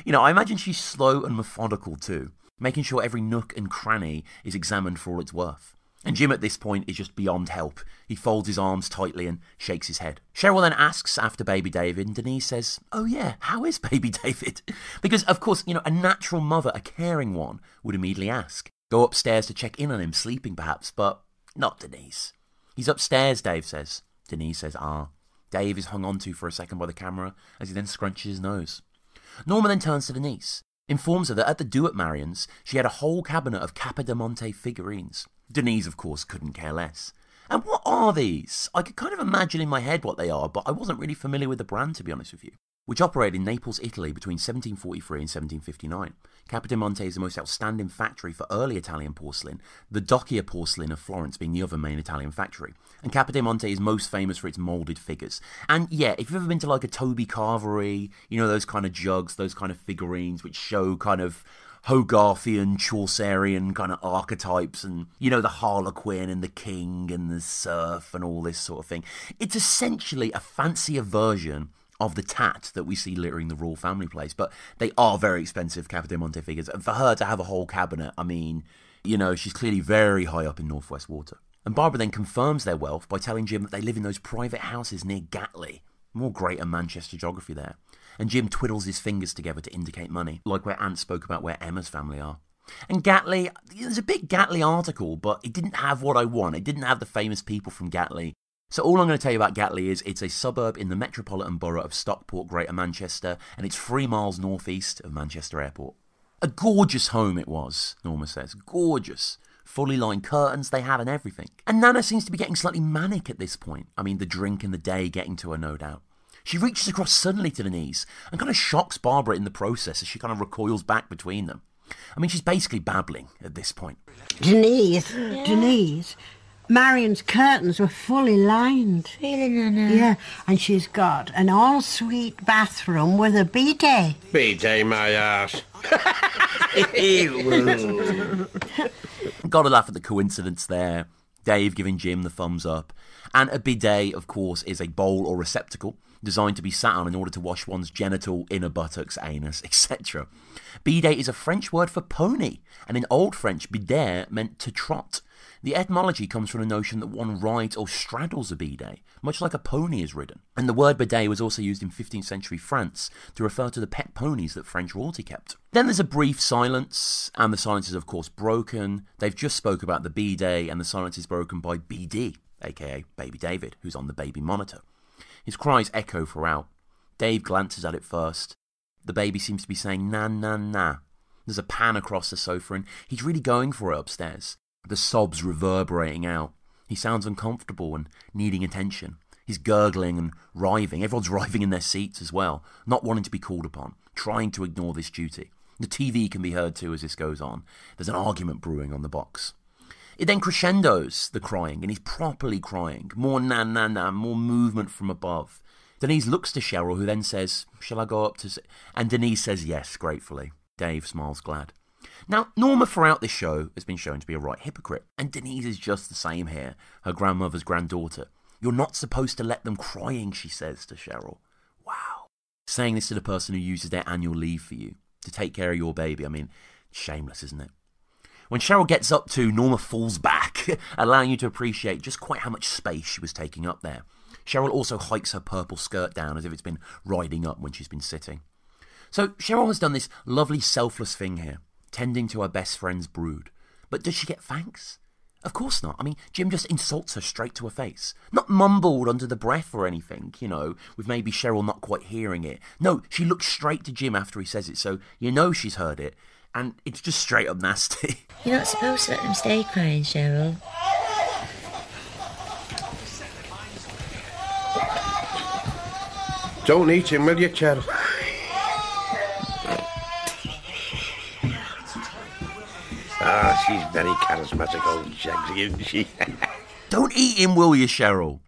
S1: You know, I imagine she's slow and methodical too, making sure every nook and cranny is examined for all it's worth. And Jim at this point is just beyond help. He folds his arms tightly and shakes his head. Cheryl then asks after baby David, and Denise says, oh yeah, how is baby David? Because, of course, you know, a natural mother, a caring one, would immediately ask. Go upstairs to check in on him, sleeping perhaps, but not Denise. He's upstairs, Dave says. Denise says, ah. Dave is hung onto for a second by the camera as he then scrunches his nose. Norma then turns to Denise, informs her that at the do at Marion's, she had a whole cabinet of Capodimonte figurines. Denise, of course, couldn't care less. And what are these? I could kind of imagine in my head what they are, but I wasn't really familiar with the brand, to be honest with you, which operated in Naples, Italy between 1743 and 1759. Capodimonte is the most outstanding factory for early Italian porcelain, the Doccia porcelain of Florence being the other main Italian factory. And Capodimonte is most famous for its moulded figures. And yeah, if you've ever been to like a Toby Carvery, you know, those kind of jugs, those kind of figurines which show kind of Hogarthian, Chaucerian kind of archetypes and, you know, the Harlequin and the King and the Serf and all this sort of thing. It's essentially a fancier version of the tat that we see littering the royal family place, but they are very expensive Capodimonte figures. And for her to have a whole cabinet, I mean, you know, she's clearly very high up in Northwest Water. And Barbara then confirms their wealth by telling Jim that they live in those private houses near Gatley. More Greater Manchester geography there. And Jim twiddles his fingers together to indicate money, like where Aunt spoke about where Emma's family are. And Gatley, there's a big Gatley article, but it didn't have what I want. It didn't have the famous people from Gatley. So all I'm going to tell you about Gatley is it's a suburb in the metropolitan borough of Stockport, Greater Manchester, and it's 3 miles northeast of Manchester Airport. A gorgeous home it was, Norma says. Gorgeous. Fully lined curtains they had and everything. And Nana seems to be getting slightly manic at this point. I mean, the drink and the day getting to her, no doubt. She reaches across suddenly to Denise and kind of shocks Barbara in the process as she kind of recoils back between them. I mean, she's basically babbling at this point.
S2: Denise, Marion's curtains were fully lined.
S3: Really, Nana?
S2: Yeah, and she's got an ensuite bathroom with a bidet.
S4: Bidet, my arse.
S1: Gotta laugh at the coincidence there. Dave giving Jim the thumbs up. And a bidet, of course, is a bowl or receptacle designed to be sat on in order to wash one's genital, inner buttocks, anus, etc. Bidet is a French word for pony, and in Old French, bidet meant to trot. The etymology comes from the notion that one rides or straddles a bidet, much like a pony is ridden. And the word bidet was also used in 15th century France to refer to the pet ponies that French royalty kept. Then there's a brief silence, and the silence is of course broken. They've just spoke about the bidet, and the silence is broken by BD, aka Baby David, who's on the baby monitor. His cries echo throughout. Dave glances at it first. The baby seems to be saying, na, na, na. There's a pan across the sofa, and he's really going for it upstairs. The sobs reverberating out. He sounds uncomfortable and needing attention. He's gurgling and writhing. Everyone's writhing in their seats as well, not wanting to be called upon, trying to ignore this duty. The TV can be heard too as this goes on. There's an argument brewing on the box. It then crescendos, the crying, and he's properly crying. More na-na-na, more movement from above. Denise looks to Cheryl, who then says, shall I go up to... And Denise says yes, gratefully. Dave smiles glad. Now, Norma throughout this show has been shown to be a right hypocrite, and Denise is just the same here, her grandmother's granddaughter. You're not supposed to let them crying, she says to Cheryl. Wow. Saying this to the person who uses their annual leave for you, to take care of your baby, I mean, shameless, isn't it? When Cheryl gets up to, Norma falls back, allowing you to appreciate just quite how much space she was taking up there. Cheryl also hikes her purple skirt down as if it's been riding up when she's been sitting. So Cheryl has done this lovely selfless thing here, tending to her best friend's brood. But does she get thanks? Of course not. I mean, Jim just insults her straight to her face. Not mumbled under the breath or anything, with maybe Cheryl not quite hearing it. No, she looks straight to Jim after he says it, so she's heard it. And it's just straight up nasty.
S6: You're not supposed to let them stay crying, Cheryl.
S4: Don't eat him, will you, Cheryl? She's very charismatic, old Shagsy, isn't she?
S1: Don't eat him, will you, Cheryl?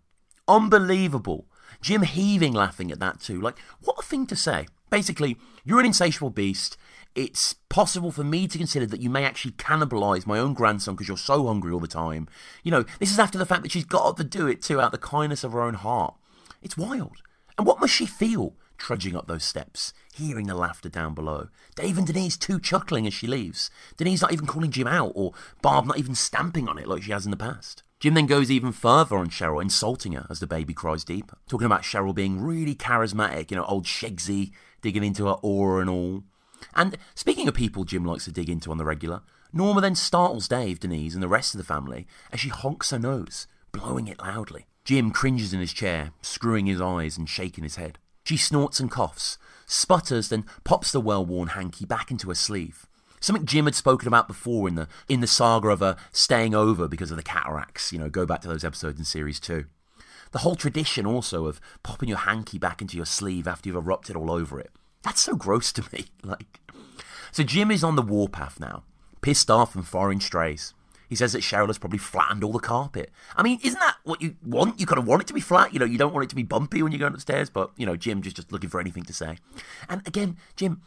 S1: Unbelievable. Jim heaving laughing at that too. Like, what a thing to say. Basically, you're an insatiable beast. It's possible for me to consider that you may actually cannibalise my own grandson because you're so hungry all the time. This is after the fact that she's got to do it too out of the kindness of her own heart. It's wild. And what must she feel trudging up those steps, hearing the laughter down below? Dave and Denise too chuckling as she leaves. Denise not even calling Jim out, or Barb not even stamping on it like she has in the past. Jim then goes even further on Cheryl, insulting her as the baby cries deeper. Talking about Cheryl being really charismatic, old Shegsy, digging into her aura and all. And speaking of people Jim likes to dig into on the regular, Norma then startles Dave, Denise and the rest of the family as she honks her nose, blowing it loudly. Jim cringes in his chair, screwing his eyes and shaking his head. She snorts and coughs, sputters, then pops the well-worn hanky back into her sleeve. Something Jim had spoken about before in the saga of her staying over because of the cataracts. Go back to those episodes in Series 2. The whole tradition also of popping your hanky back into your sleeve after you've erupted all over it. That's so gross to me. So Jim is on the warpath now, pissed off and firing strays. He says that Cheryl has probably flattened all the carpet. I mean, isn't that what you want? You kind of want it to be flat. You don't want it to be bumpy when you're going upstairs. But, Jim just looking for anything to say. And again, Jim,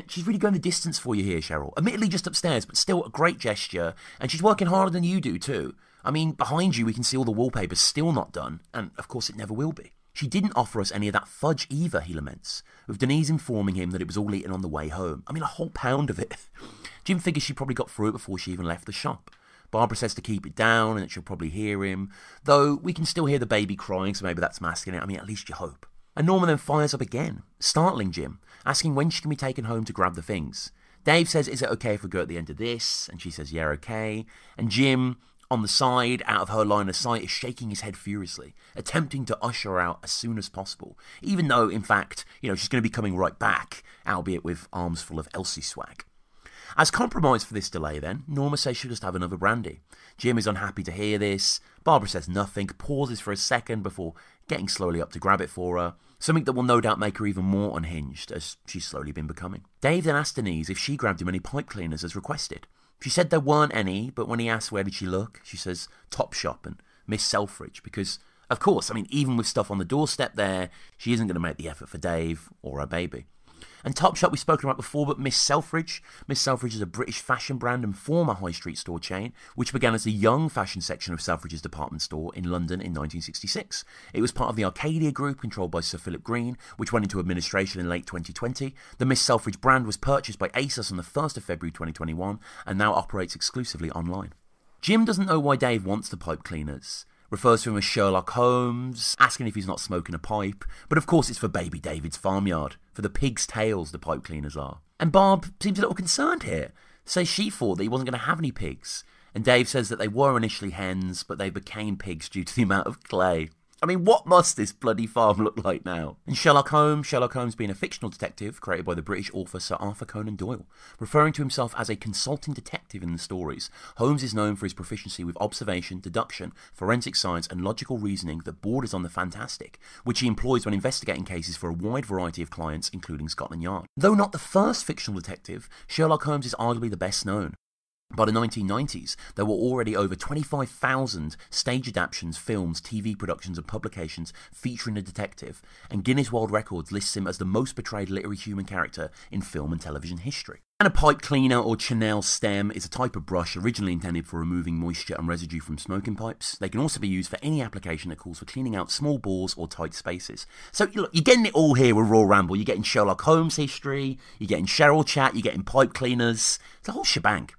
S1: she's really going the distance for you here, Cheryl. Admittedly just upstairs, but still a great gesture. And she's working harder than you do, too. I mean, behind you, we can see all the wallpaper still not done. And, of course, it never will be. She didn't offer us any of that fudge either, he laments, with Denise informing him that it was all eaten on the way home. I mean, a whole pound of it. Jim figures she probably got through it before she even left the shop. Barbara says to keep it down and that she'll probably hear him, though we can still hear the baby crying, so maybe that's masking it. I mean, at least you hope. And Norma then fires up again, startling Jim, asking when she can be taken home to grab the things. Dave says, is it okay if we go at the end of this? And she says, yeah, okay. And Jim, on the side, out of her line of sight, is shaking his head furiously, attempting to usher her out as soon as possible, even though, in fact, she's going to be coming right back, albeit with arms full of Elsie swag. As compromise for this delay then, Norma says she'll just have another brandy. Jim is unhappy to hear this. Barbara says nothing, pauses for a second before getting slowly up to grab it for her, something that will no doubt make her even more unhinged, as she's slowly been becoming. Dave then asks Denise if she grabbed him any pipe cleaners as requested. She said there weren't any, but when he asked where did she look, she says Topshop and Miss Selfridge, because, of course, I mean, even with stuff on the doorstep there, she isn't going to make the effort for Dave or her baby. And Topshop we've spoken about before, but Miss Selfridge is a British fashion brand and former high street store chain, which began as the young fashion section of Selfridge's department store in London in 1966. It was part of the Arcadia Group, controlled by Sir Philip Green, which went into administration in late 2020. The Miss Selfridge brand was purchased by ASOS on the 1st of February 2021, and now operates exclusively online. Jim doesn't know why Dave wants the pipe cleaners, refers to him as Sherlock Holmes, asking if he's not smoking a pipe, but of course it's for baby David's farmyard, for the pig's tails the pipe cleaners are. And Barb seems a little concerned here, says she thought that he wasn't going to have any pigs, and Dave says that they were initially hens, but they became pigs due to the amount of clay. I mean, what must this bloody farm look like now? And Sherlock Holmes being a fictional detective created by the British author Sir Arthur Conan Doyle. Referring to himself as a consulting detective in the stories, Holmes is known for his proficiency with observation, deduction, forensic science and logical reasoning that borders on the fantastic, which he employs when investigating cases for a wide variety of clients, including Scotland Yard. Though not the first fictional detective, Sherlock Holmes is arguably the best known. By the 1990s, there were already over 25,000 stage adaptations, films, TV productions and publications featuring a detective, and Guinness World Records lists him as the most portrayed literary human character in film and television history. And a pipe cleaner or Chenelle stem is a type of brush originally intended for removing moisture and residue from smoking pipes. They can also be used for any application that calls for cleaning out small bores or tight spaces. So look, you're getting it all here with Royle Ramble. You're getting Sherlock Holmes history, you're getting Cheryl chat, you're getting pipe cleaners. It's a whole shebang.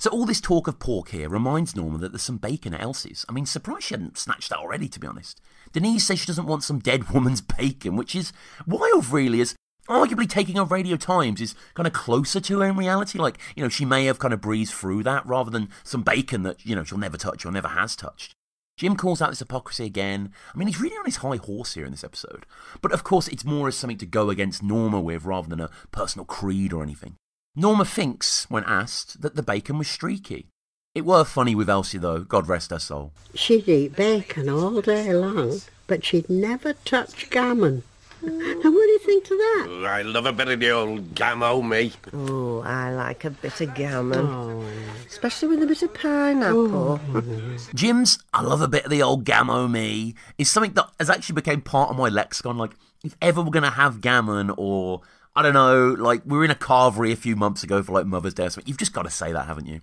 S1: So all this talk of pork here reminds Norma that there's some bacon at Elsie's. I mean, surprised she hadn't snatched that already, to be honest. Denise says she doesn't want some dead woman's bacon, which is wild, really, as arguably taking over Radio Times is kind of closer to her in reality. Like, she may have kind of breezed through that rather than some bacon that, she'll never touch or never has touched. Jim calls out this hypocrisy again. I mean, he's really on his high horse here in this episode. But of course, it's more as something to go against Norma with rather than a personal creed or anything. Norma thinks, when asked, that the bacon was streaky. It were funny with Elsie, though, God rest her soul.
S2: She'd eat bacon all day long, but she'd never touch gammon. And what do you think to that?
S4: I love a bit of the old gammo, me.
S3: Oh, I like a bit of gammon. Especially with a bit of pineapple.
S1: Jim's "I love a bit of the old gammo me" is something that has actually become part of my lexicon. Like, if ever we're going to have gammon or, I don't know, like we were in a carvery a few months ago for like Mother's Day or something, you've just got to say that, haven't you?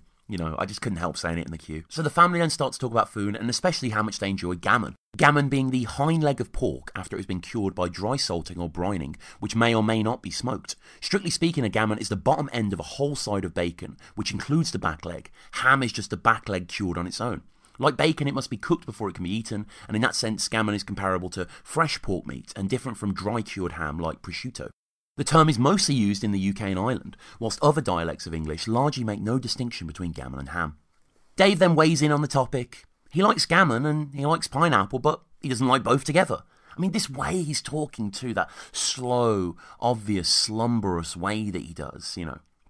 S1: I just couldn't help saying it in the queue. So the family then starts to talk about food and especially how much they enjoy gammon. Gammon being the hind leg of pork after it has been cured by dry salting or brining, which may or may not be smoked. Strictly speaking, a gammon is the bottom end of a whole side of bacon, which includes the back leg. Ham is just the back leg cured on its own. Like bacon, it must be cooked before it can be eaten, and in that sense, gammon is comparable to fresh pork meat and different from dry cured ham like prosciutto. The term is mostly used in the UK and Ireland, whilst other dialects of English largely make no distinction between gammon and ham. Dave then weighs in on the topic. He likes gammon and he likes pineapple, but he doesn't like both together. I mean, this way he's talking too, that slow, obvious, slumberous way that he does,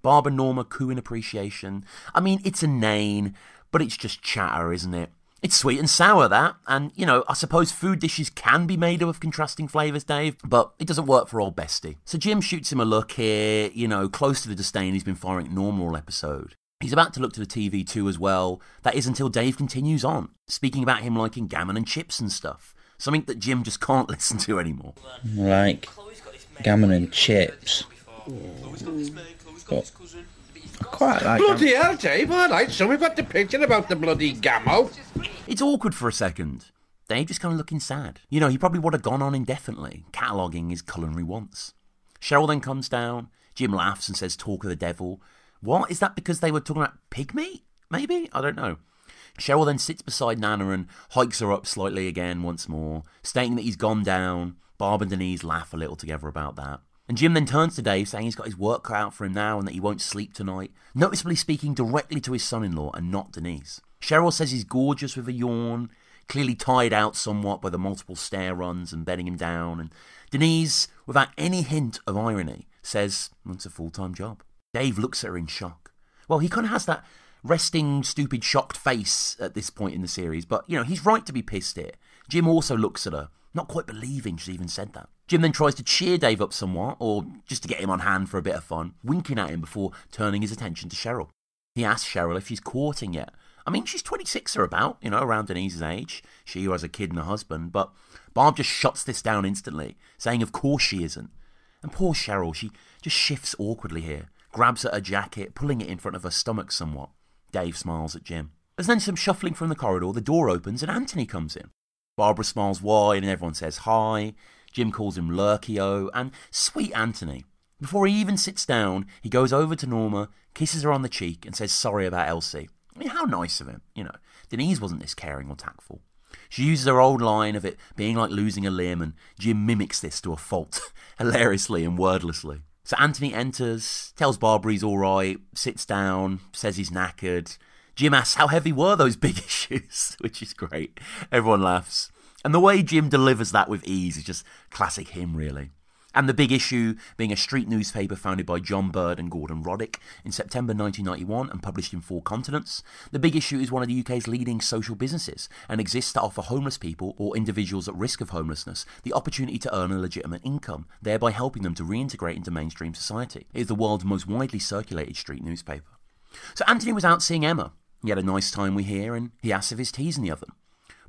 S1: Barb and Norma coo in appreciation. I mean, it's inane, but it's just chatter, isn't it? It's sweet and sour, that, and, I suppose food dishes can be made up of contrasting flavours, Dave, but it doesn't work for old Bestie. So Jim shoots him a look here, close to the disdain he's been firing at Norma all episode. He's about to look to the TV too as well. That is until Dave continues on, speaking about him liking gammon and chips and stuff, something that Jim just can't listen to anymore.
S5: Like gammon and chips. But I quite like
S4: Bloody hell, Dave, all right, so we've got the picture about the bloody gammo.
S1: It's awkward for a second. Dave just kind of looking sad. He probably would have gone on indefinitely, cataloguing his culinary wants. Cheryl then comes down. Jim laughs and says, "Talk of the devil." What? Is that because they were talking about pig meat? Maybe? I don't know. Cheryl then sits beside Nana and hikes her up slightly again once more, stating that he's gone down. Barb and Denise laugh a little together about that. And Jim then turns to Dave, saying he's got his work cut out for him now and that he won't sleep tonight, noticeably speaking directly to his son-in-law and not Denise. Cheryl says he's gorgeous with a yawn, clearly tired out somewhat by the multiple stair runs and bedding him down, and Denise, without any hint of irony, says it's a full-time job. Dave looks at her in shock. Well, he kind of has that resting, stupid, shocked face at this point in the series, but, he's right to be pissed here. Jim also looks at her, not quite believing she even said that. Jim then tries to cheer Dave up somewhat, or just to get him on hand for a bit of fun, winking at him before turning his attention to Cheryl. He asks Cheryl if she's courting yet. I mean, she's 26 or about, around Denise's age. She who has a kid and a husband, but Barb just shuts this down instantly, saying of course she isn't. And poor Cheryl, she just shifts awkwardly here, grabs at her jacket, pulling it in front of her stomach somewhat. Dave smiles at Jim. There's then some shuffling from the corridor, the door opens and Anthony comes in. Barbara smiles wide and everyone says hi. Jim calls him Lurkio, and sweet Anthony. Before he even sits down, he goes over to Norma, kisses her on the cheek and says sorry about Elsie. I mean, how nice of him, Denise wasn't this caring or tactful. She uses her old line of it being like losing a limb, and Jim mimics this to a fault, hilariously and wordlessly. So Anthony enters, tells Barbara he's alright, sits down, says he's knackered. Jim asks how heavy were those big issues, which is great. Everyone laughs. And the way Jim delivers that with ease is just classic him, really. And the big issue being a street newspaper founded by John Bird and Gordon Roddick in September 1991 and published in 4 continents. The big issue is one of the UK's leading social businesses and exists to offer homeless people or individuals at risk of homelessness the opportunity to earn a legitimate income, thereby helping them to reintegrate into mainstream society. It is the world's most widely circulated street newspaper. So Anthony was out seeing Emma. He had a nice time, we hear, and he asks if his tea's in the oven.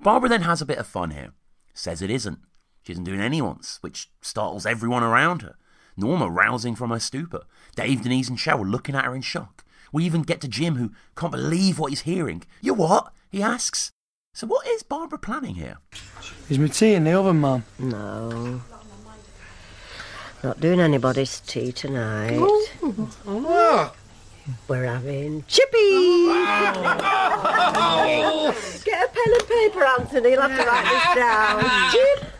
S1: Barbara then has a bit of fun here. Says it isn't. She isn't doing anyone's, which startles everyone around her. Norma rousing from her stupor. Dave, Denise and Cheryl looking at her in shock. We even get to Jim, who can't believe what he's hearing. You what? He asks. So what is Barbara planning here?
S7: Is my tea in the oven, Mum?
S3: No. Not doing anybody's tea tonight.
S4: What?
S3: We're having chippies! Get a pen and paper, Anthony. You'll have to write this down.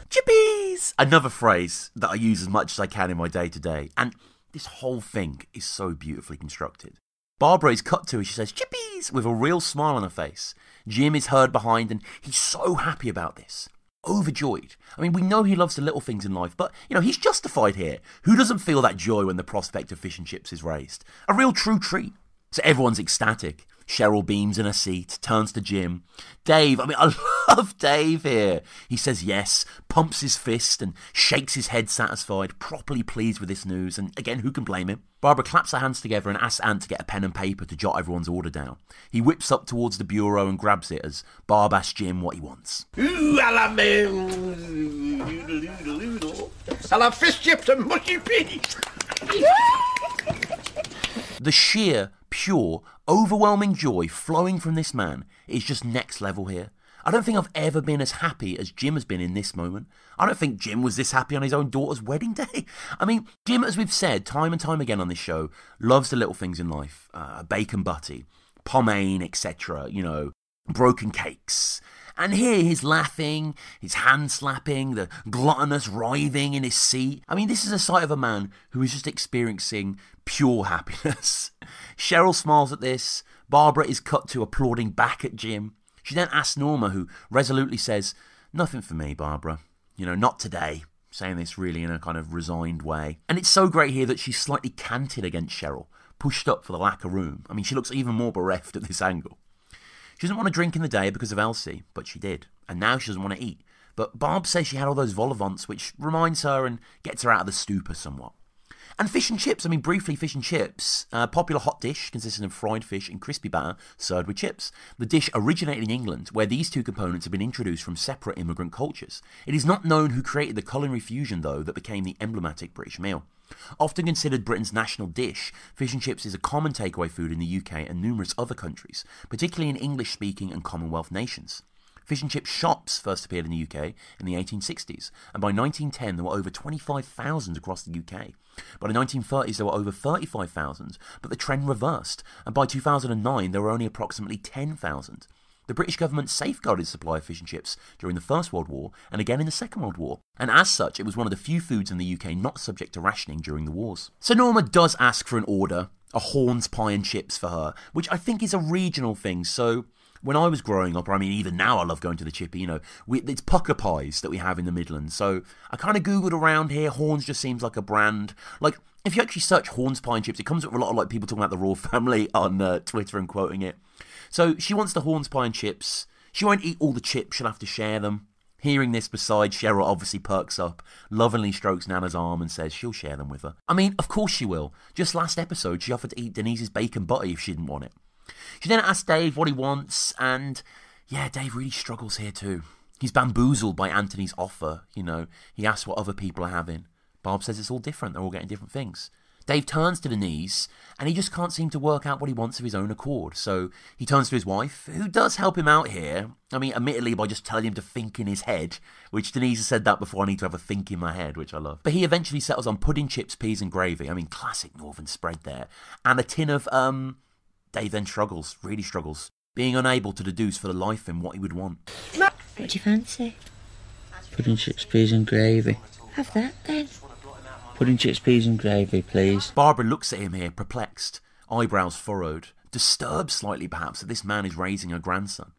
S1: Chippies! Another phrase that I use as much as I can in my day-to-day. And this whole thing is so beautifully constructed. Barbara is cut to as she says, chippies! With a real smile on her face. Jim is heard behind and he's so happy about this. Overjoyed. I mean, we know he loves the little things in life, but, he's justified here. Who doesn't feel that joy when the prospect of fish and chips is raised? A real true treat. So everyone's ecstatic. Cheryl beams in her seat, turns to Jim. Dave, I love Dave here. He says yes, pumps his fist and shakes his head satisfied, properly pleased with this news. And again, who can blame him? Barbara claps her hands together and asks Ant to get a pen and paper to jot everyone's order down. He whips up towards the bureau and grabs it as Barb asks Jim what he wants.
S4: Ooh, I'll have fish chips and mushy peas.
S1: The sheer, pure, overwhelming joy flowing from this man is just next level here. I don't think I've ever been as happy as Jim has been in this moment. I don't think Jim was this happy on his own daughter's wedding day. I mean, Jim, as we've said time and time again on this show, loves the little things in life. Bacon butty, pomaine, etc., broken cakes. And here he's laughing, his hand slapping, the gluttonous writhing in his seat. I mean, this is a sight of a man who is just experiencing pure happiness. Cheryl smiles at this. Barbara is cut to applauding back at Jim. She then asks Norma, who resolutely says, nothing for me, Barbara. Not today. Saying this really in a kind of resigned way. And it's so great here that she's slightly canted against Cheryl, pushed up for the lack of room. I mean, she looks even more bereft at this angle. She doesn't want to drink in the day because of Elsie, but she did. And now she doesn't want to eat. But Barb says she had all those vol au vents, which reminds her and gets her out of the stupor somewhat. And fish and chips, briefly, fish and chips. A popular hot dish consisting of fried fish and crispy batter served with chips. The dish originated in England, where these two components have been introduced from separate immigrant cultures. It is not known who created the culinary fusion, though, that became the emblematic British meal. Often considered Britain's national dish, fish and chips is a common takeaway food in the UK and numerous other countries, particularly in English-speaking and Commonwealth nations. Fish and chip shops first appeared in the UK in the 1860s, and by 1910 there were over 25,000 across the UK. By the 1930s there were over 35,000, but the trend reversed, and by 2009 there were only approximately 10,000. The British government safeguarded supply of fish and chips during the First World War and again in the Second World War, and as such it was one of the few foods in the UK not subject to rationing during the wars. So Norma does ask for an order, a Horns pie and chips for her, which I think is a regional thing. So when I was growing up, or even now I love going to the chippy, it's pucker pies that we have in the Midlands. So I kind of Googled around here. Horns just seems like a brand. Like, if you actually search Horns pie and chips, it comes up with a lot of people talking about the Royal Family on Twitter and quoting it. So she wants the Horns pie and chips. She won't eat all the chips, she'll have to share them. Hearing this beside, Cheryl obviously perks up, lovingly strokes Nana's arm and says she'll share them with her. Of course she will. Just last episode, she offered to eat Denise's bacon butty if she didn't want it. She then asks Dave what he wants, and yeah, Dave really struggles here too. He's bamboozled by Anthony's offer, He asks what other people are having. Barb says it's all different, they're all getting different things. Dave turns to Denise, and he just can't seem to work out what he wants of his own accord. So he turns to his wife, who does help him out here. Admittedly by just telling him to think in his head, which Denise has said that before, I need to have a think in my head, which I love. But he eventually settles on pudding, chips, peas and gravy. Classic northern spread there. And a tin of, Dave then struggles, really struggles, being unable to deduce for the life in what he would want.
S6: What do you fancy?
S5: Pudding, chips, peas and gravy.
S6: Have that then.
S5: Pudding, chips, peas and gravy, please.
S1: Barbara looks at him here, perplexed, eyebrows furrowed, disturbed slightly perhaps that this man is raising her grandson.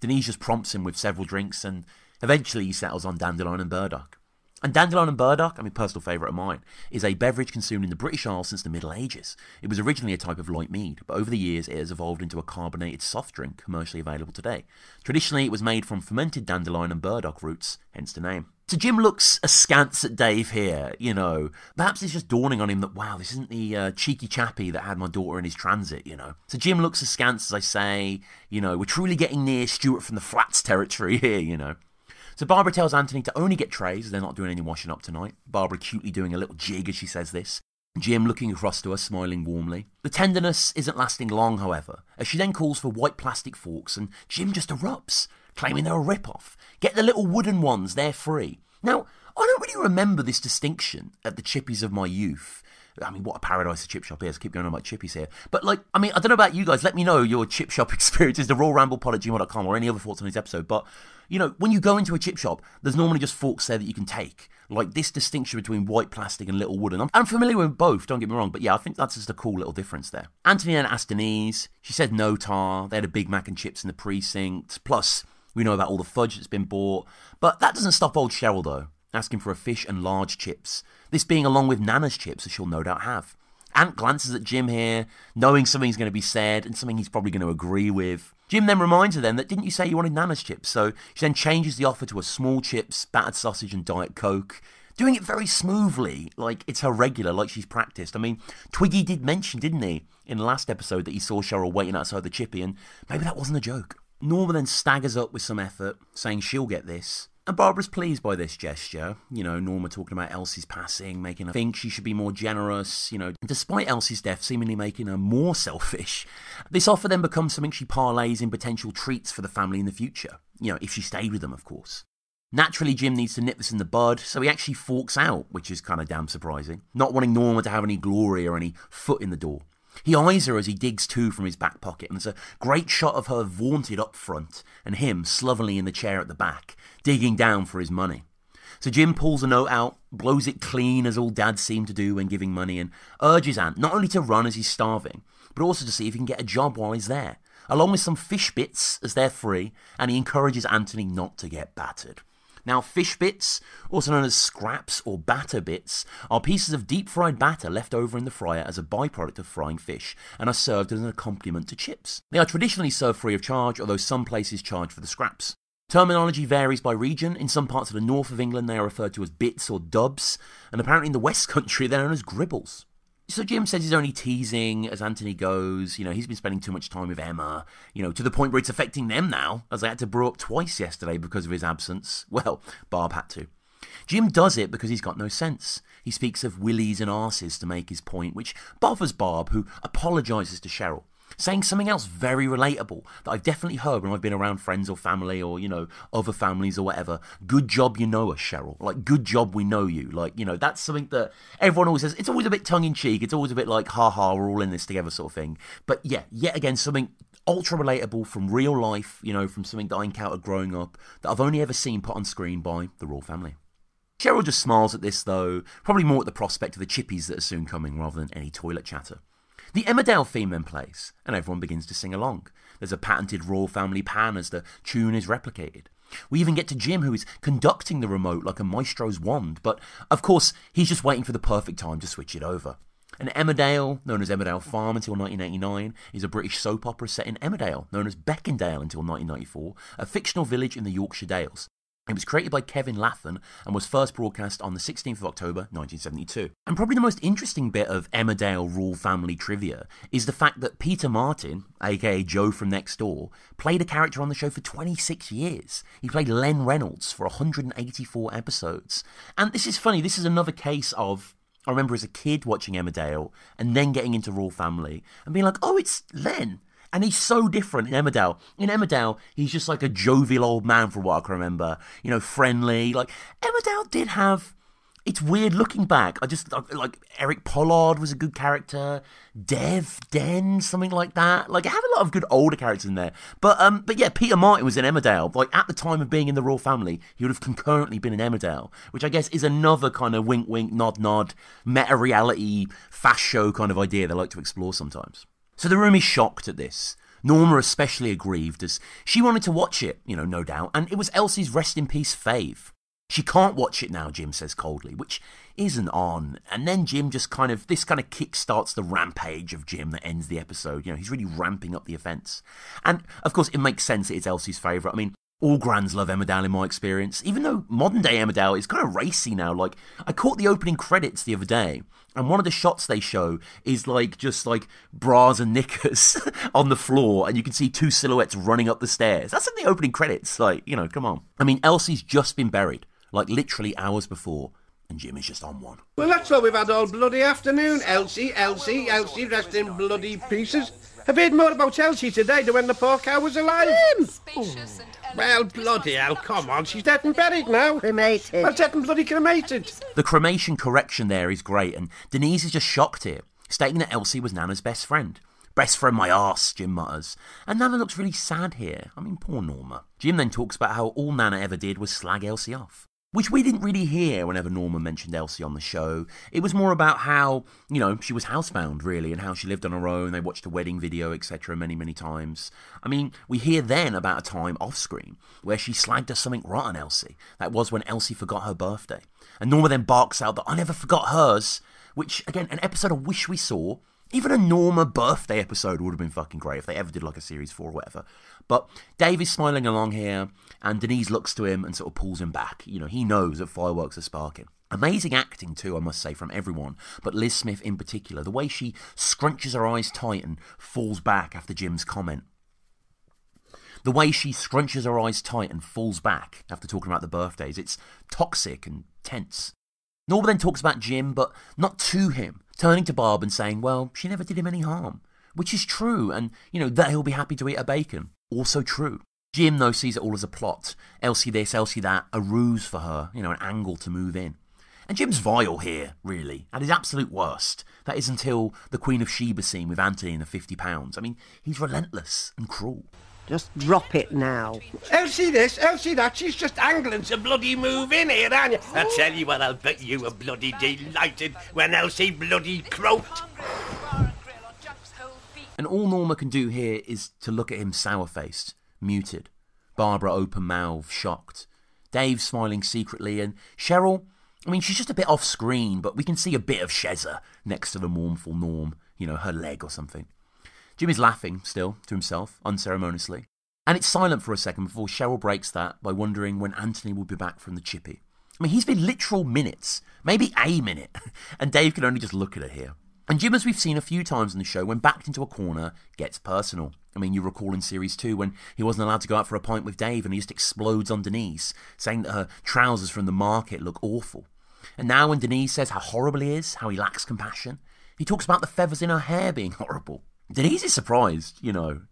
S1: Denise just prompts him with several drinks, and eventually he settles on dandelion and burdock. And dandelion and burdock, personal favourite of mine, is a beverage consumed in the British Isles since the Middle Ages. It was originally a type of light mead, but over the years it has evolved into a carbonated soft drink commercially available today. Traditionally, it was made from fermented dandelion and burdock roots, hence the name. So Jim looks askance at Dave here, Perhaps it's just dawning on him that, wow, this isn't the cheeky chappy that had my daughter in his transit, So Jim looks askance as I say, we're truly getting near Stuart from the Flats territory here, So Barbara tells Anthony to only get trays as they're not doing any washing up tonight. Barbara cutely doing a little jig as she says this. Jim looking across to her, smiling warmly. The tenderness isn't lasting long, however, as she then calls for white plastic forks and Jim just erupts, claiming they're a rip-off. Get the little wooden ones, they're free. Now, I don't really remember this distinction at the chippies of my youth. I mean, what a paradise a chip shop is. I keep going on about chippies here. But, like, I mean, I don't know about you guys. Let me know your chip shop experiences, the royleramblepod@gmail.com, or any other thoughts on this episode. But, you know, when you go into a chip shop, there's normally just forks there that you can take. Like, this distinction between white plastic and little wooden. I'm familiar with both, don't get me wrong. But, yeah, I think that's just a cool little difference there. Anthony and asked Denise. She said no tar. They had a Big Mac and chips in the precinct. Plus, we know about all the fudge that's been bought. But that doesn't stop old Cheryl, though, asking for a fish and large chips. This being along with Nana's chips, as she'll no doubt have. Ant glances at Jim here, knowing something's going to be said and something he's probably going to agree with. Jim then reminds her then that, didn't you say you wanted Nana's chips? So she then changes the offer to a small chips, battered sausage and Diet Coke, doing it very smoothly, like it's her regular, like she's practiced. I mean, Twiggy did mention, didn't he, in the last episode that he saw Cheryl waiting outside the chippy, and maybe that wasn't a joke. Norma then staggers up with some effort, saying she'll get this. And Barbara's pleased by this gesture. You know, Norma talking about Elsie's passing, making her think she should be more generous, you know, despite Elsie's death seemingly making her more selfish. This offer then becomes something she parlays in potential treats for the family in the future. You know, if she stayed with them, of course. Naturally, Jim needs to nip this in the bud, so he actually forks out, which is kind of damn surprising, not wanting Norma to have any glory or any foot in the door. He eyes her as he digs two from his back pocket, and there's a great shot of her vaunted up front, and him slovenly in the chair at the back, digging down for his money. So Jim pulls a note out, blows it clean as all dads seem to do when giving money, and urges Ant not only to run as he's starving, but also to see if he can get a job while he's there, along with some fish bits as they're free, and he encourages Anthony not to get battered. Now, fish bits, also known as scraps or batter bits, are pieces of deep-fried batter left over in the fryer as a byproduct of frying fish and are served as an accompaniment to chips. They are traditionally served free of charge, although some places charge for the scraps. Terminology varies by region. In some parts of the north of England, they are referred to as bits or dubs, and apparently in the West Country, they're known as gribbles. So Jim says he's only teasing as Anthony goes. You know, he's been spending too much time with Emma, you know, to the point where it's affecting them now, as they had to brew up twice yesterday because of his absence. Well, Barb had to. Jim does it because he's got no sense. He speaks of willies and arses to make his point, which bothers Barb, who apologises to Cheryl, saying something else very relatable that I've definitely heard when I've been around friends or family or, you know, other families or whatever. Good job you know us, Cheryl. Like, good job we know you. Like, you know, that's something that everyone always says. It's always a bit tongue-in-cheek. It's always a bit like, ha-ha, we're all in this together sort of thing. But yeah, yet again, something ultra relatable from real life, you know, from something that I encountered growing up that I've only ever seen put on screen by the royal family. Cheryl just smiles at this, though, probably more at the prospect of the chippies that are soon coming rather than any toilet chatter. The Emmerdale theme then plays, and everyone begins to sing along. There's a patented royal family pan as the tune is replicated. We even get to Jim, who is conducting the remote like a maestro's wand, but of course he's just waiting for the perfect time to switch it over. And Emmerdale, known as Emmerdale Farm until 1989, is a British soap opera set in Emmerdale, known as Beckendale until 1994, a fictional village in the Yorkshire Dales. It was created by Kevin Lathan and was first broadcast on the 16th of October 1972. And probably the most interesting bit of Emmerdale royal family trivia is the fact that Peter Martin, aka Joe from next door, played a character on the show for 26 years. He played Len Reynolds for 184 episodes. And this is funny, this is another case of, I remember as a kid watching Emmerdale and then getting into royal family and being like, oh, it's Len. And he's so different in Emmerdale. In Emmerdale, he's just like a jovial old man from what I can remember. You know, friendly. Like, Emmerdale did have... It's weird looking back. Like, Eric Pollard was a good character. Den, something like that. Like, I have a lot of good older characters in there. But yeah, Peter Martin was in Emmerdale. Like, at the time of being in the royal family, he would have concurrently been in Emmerdale, which I guess is another kind of wink, wink, nod, nod, meta-reality, fast show kind of idea they like to explore sometimes. So the room is shocked at this. Norma especially aggrieved as she wanted to watch it, you know, no doubt, and it was Elsie's rest in peace fave. She can't watch it now, Jim says coldly, which isn't on. And then Jim just this kind of kick-starts the rampage of Jim that ends the episode. You know, he's really ramping up the offence. And, of course, it makes sense that it's Elsie's favourite. I mean, all grands love Emmerdale in my experience, even though modern-day Emmerdale is kind of racy now. Like, I caught the opening credits the other day, and one of the shots they show is, like, just, like, bras and knickers on the floor, and you can see two silhouettes running up the stairs. That's in the opening credits. Like, you know, come on. I mean, Elsie's just been buried, like, literally hours before, and Jim is just on one.
S4: Well, that's what we've had all bloody afternoon. Elsie, rest in bloody pieces. I've heard more about Elsie today than when the poor cow was alive. Well, bloody hell, come on, she's dead and buried now.
S3: Cremated.
S4: Well, dead and bloody cremated.
S1: The cremation correction there is great, and Denise is just shocked here, stating that Elsie was Nana's best friend. Best friend my arse, Jim mutters. And Nana looks really sad here. I mean, poor Norma. Jim then talks about how all Nana ever did was slag Elsie off, which we didn't really hear whenever Norma mentioned Elsie on the show. It was more about how, she was housebound, really, and how she lived on her own. They watched a wedding video, etc. many, many times. I mean, we hear then about a time off-screen where she slagged us something rotten, Elsie. That was when Elsie forgot her birthday. And Norma then barks out that I never forgot hers, which, again, an episode I wish we saw. Even a Norma birthday episode would have been fucking great if they ever did like a series 4 or whatever. But Dave is smiling along here, and Denise looks to him and sort of pulls him back. He knows that fireworks are sparking. Amazing acting too, I must say, from everyone, but Liz Smith in particular. The way she scrunches her eyes tight and falls back after Jim's comment. The way she scrunches her eyes tight and falls back after talking about the birthdays. It's toxic and tense. Norma then talks about Jim, but not to him, turning to Barb and saying, well, she never did him any harm. Which is true, and, that he'll be happy to eat her bacon. Also true. Jim, though, sees it all as a plot. Elsie this, Elsie that, a ruse for her, an angle to move in. And Jim's vile here, really, at his absolute worst. That is until the Queen of Sheba scene with Anthony and the £50. I mean, he's relentless and cruel.
S3: Just drop it now.
S4: Elsie this, Elsie that, she's just angling to bloody move in here, aren't you? I tell you what, I'll bet you were bloody delighted when Elsie bloody croaked.
S1: And all Norma can do here is to look at him sour-faced, muted. Barbara open-mouthed, shocked. Dave smiling secretly, and Cheryl, she's just a bit off-screen, but we can see a bit of Shezza next to the mournful Norm, her leg or something. Jim is laughing, still, to himself, unceremoniously. And it's silent for a second before Cheryl breaks that by wondering when Anthony will be back from the chippy. He's been literal minutes, maybe a minute, and Dave can only just look at her here. And Jim, as we've seen a few times in the show, when backed into a corner, gets personal. You recall in Series 2 when he wasn't allowed to go out for a pint with Dave and he just explodes on Denise, saying that her trousers from the market look awful. And now when Denise says how horrible he is, how he lacks compassion, he talks about the feathers in her hair being horrible. Denise is surprised,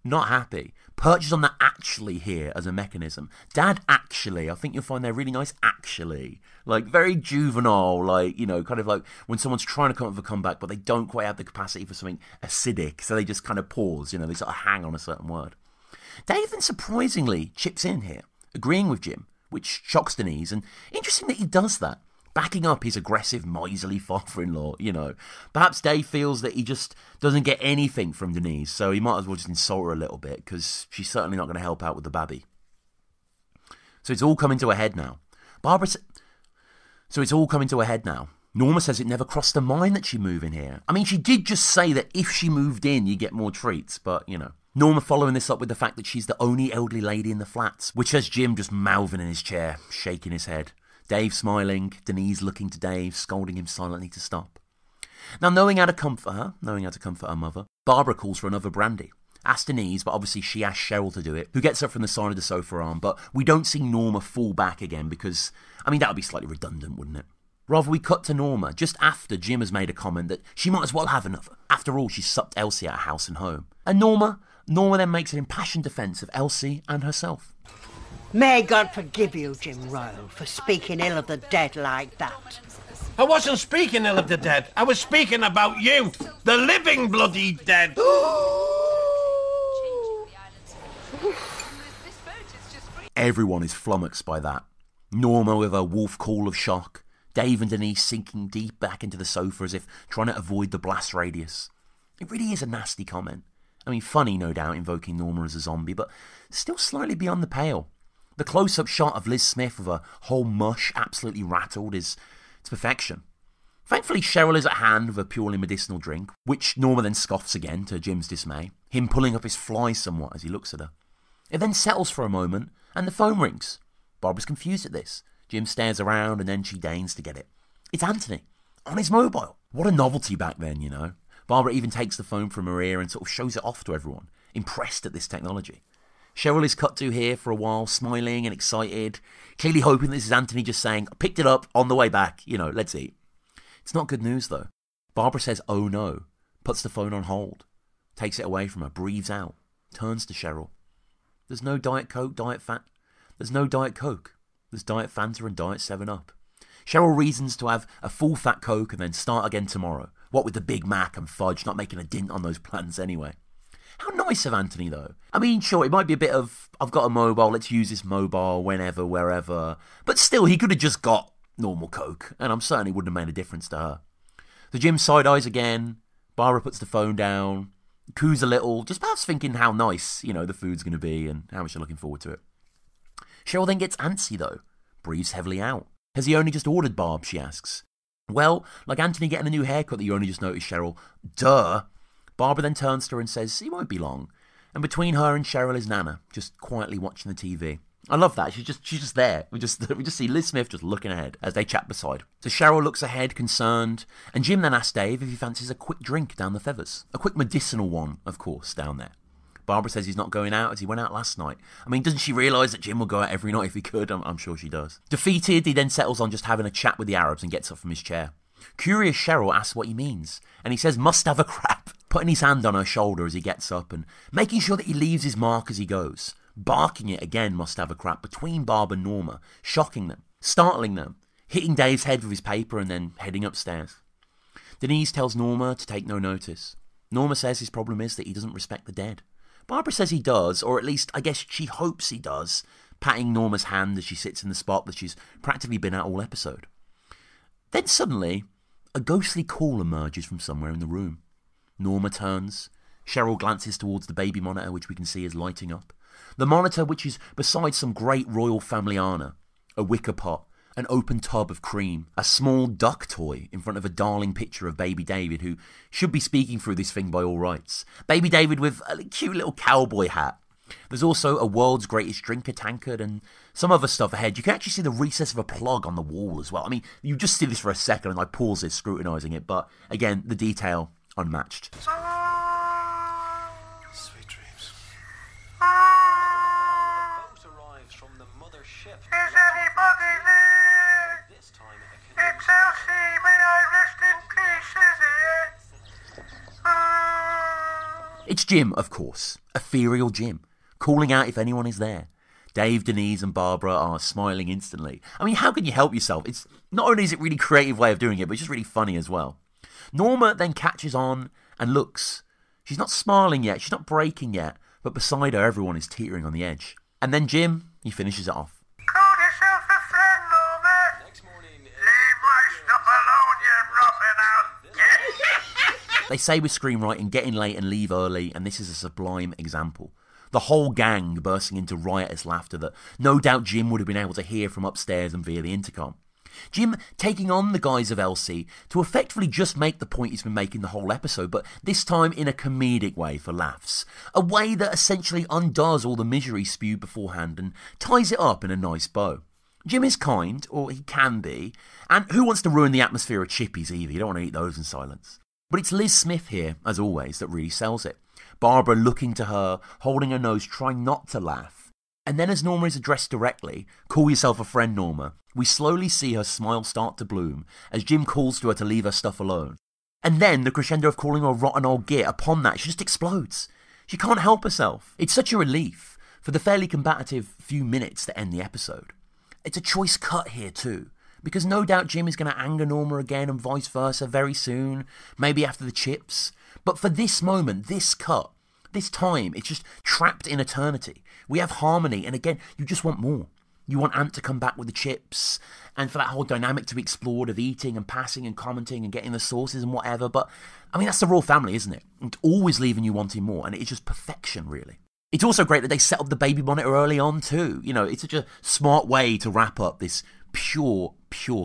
S1: not happy. Perches on that actually here as a mechanism. Dad actually, I think you'll find they're really nice actually. Like very juvenile, kind of like when someone's trying to come up with a comeback but they don't quite have the capacity for something acidic, so they just kind of pause, they sort of hang on a certain word. Dave then surprisingly chips in here, agreeing with Jim, which shocks Denise, and interesting that he does that. Backing up his aggressive, miserly father-in-law, Perhaps Dave feels that he just doesn't get anything from Denise, so he might as well just insult her a little bit, because she's certainly not going to help out with the babby. So it's all coming to a head now. Norma says it never crossed her mind that she'd move in here. She did just say that if she moved in, you get more treats, but, Norma following this up with the fact that she's the only elderly lady in the flats, which has Jim just mouthing in his chair, shaking his head. Dave smiling, Denise looking to Dave, scolding him silently to stop. Now, knowing how to comfort her mother, Barbara calls for another brandy. Asks Denise, but obviously she asks Cheryl to do it, who gets up from the side of the sofa arm, but we don't see Norma fall back again because, that would be slightly redundant, wouldn't it? Rather, we cut to Norma just after Jim has made a comment that she might as well have another. After all, she supped Elsie out of house and home. And Norma then makes an impassioned defence of Elsie and herself.
S2: May God forgive you, Jim Royle, for speaking ill of the dead like that.
S4: I wasn't speaking ill of the dead. I was speaking about you, the living bloody dead.
S1: Everyone is flummoxed by that. Norma with her wolf call of shock. Dave and Denise sinking deep back into the sofa as if trying to avoid the blast radius. It really is a nasty comment. Funny, no doubt, invoking Norma as a zombie, but still slightly beyond the pale. The close-up shot of Liz Smith with her whole mush absolutely rattled it's perfection. Thankfully, Cheryl is at hand with a purely medicinal drink, which Norma then scoffs again to Jim's dismay, him pulling up his fly somewhat as he looks at her. It then settles for a moment, and the phone rings. Barbara's confused at this. Jim stares around, and then she deigns to get it. It's Anthony, on his mobile. What a novelty back then, Barbara even takes the phone from her ear and sort of shows it off to everyone, impressed at this technology. Cheryl is cut to here for a while, smiling and excited, clearly hoping this is Anthony just saying, I picked it up on the way back, let's eat. It's not good news, though. Barbara says, oh no, puts the phone on hold, takes it away from her, breathes out, turns to Cheryl. There's no Diet Coke, There's no Diet Coke. There's Diet Fanta and Diet 7-Up. Cheryl reasons to have a full fat Coke and then start again tomorrow. What with the Big Mac and fudge, not making a dint on those plans anyway. How nice of Anthony, though. I mean, sure, it might be a bit of, I've got a mobile, let's use this mobile whenever, wherever. But still, he could have just got normal Coke, and I'm certain it wouldn't have made a difference to her. So Jim side-eyes again. Barbara puts the phone down, coos a little, just perhaps thinking how nice, the food's going to be and how much they're looking forward to it. Cheryl then gets antsy, though. Breathes heavily out. Has he only just ordered Barb, she asks. Well, like Anthony getting a new haircut that you only just noticed, Cheryl. Duh. Barbara then turns to her and says, he won't be long. And between her and Cheryl is Nana, just quietly watching the TV. I love that. She's just there. We just see Liz Smith just looking ahead as they chat beside. So Cheryl looks ahead, concerned, and Jim then asks Dave if he fancies a quick drink down the Feathers. A quick medicinal one, of course, down there. Barbara says he's not going out as he went out last night. I mean, doesn't she realise that Jim will go out every night if he could? I'm sure she does. Defeated, he then settles on just having a chat with the Arabs and gets up from his chair. Curious Cheryl asks what he means, and he says must have a crap, putting his hand on her shoulder as he gets up and making sure that he leaves his mark as he goes. Barking it again, must have a crap, between Barb and Norma, shocking them, startling them, hitting Dave's head with his paper and then heading upstairs. Denise tells Norma to take no notice. Norma says his problem is that he doesn't respect the dead. Barbara says he does, or at least I guess she hopes he does, patting Norma's hand as she sits in the spot that she's practically been at all episode. Then suddenly, a ghostly call emerges from somewhere in the room. Norma turns. Cheryl glances towards the baby monitor, which we can see is lighting up. The monitor, which is beside some great royal family honour, a wicker pot, an open tub of cream, a small duck toy in front of a darling picture of baby David, who should be speaking through this thing by all rights. Baby David with a cute little cowboy hat. There's also a world's greatest drinker tankard and some other stuff ahead. You can actually see the recess of a plug on the wall as well. I mean, you just see this for a second and I pause this, scrutinising it, but again, the detail unmatched.
S8: Sweet dreams.
S9: Is anybody there? It's Elsie, may I rest in peace, is it?
S1: It's Jim, of course. Ethereal Jim. Calling out if anyone is there. Dave, Denise and Barbara are smiling instantly. I mean, how can you help yourself? It's not only is it a really creative way of doing it, but it's just really funny as well. Norma then catches on and looks. She's not smiling yet, she's not breaking yet, but beside her everyone is teetering on the edge. And then Jim, he finishes it off.
S9: Call yourself a friend, Norma.
S8: Next morning.
S9: Leave my stuff alone, you rotten out.
S1: They say with screenwriting, getting late and leave early, and this is a sublime example. The whole gang bursting into riotous laughter that no doubt Jim would have been able to hear from upstairs and via the intercom. Jim taking on the guise of Elsie to effectively just make the point he's been making the whole episode, but this time in a comedic way for laughs. A way that essentially undoes all the misery spewed beforehand and ties it up in a nice bow. Jim is kind, or he can be, and who wants to ruin the atmosphere of chippies either? You don't want to eat those in silence. But it's Liz Smith here, as always, that really sells it. Barbara looking to her, holding her nose, trying not to laugh. And then as Norma is addressed directly, call yourself a friend, Norma, we slowly see her smile start to bloom as Jim calls to her to leave her stuff alone. And then the crescendo of calling her a rotten old git, upon that, she just explodes. She can't help herself. It's such a relief for the fairly combative few minutes that end the episode. It's a choice cut here too, because no doubt Jim is going to anger Norma again and vice versa very soon, maybe after the chips. But for this moment, this cut, this time, it's just trapped in eternity. We have harmony, and again, you just want more. You want Ant to come back with the chips, and for that whole dynamic to be explored of eating and passing and commenting and getting the sauces and whatever. But, I mean, that's the Royal Family, isn't it? It's always leaving you wanting more, and it's just perfection, really. It's also great that they set up the baby monitor early on, too. You know, it's such a smart way to wrap up this pure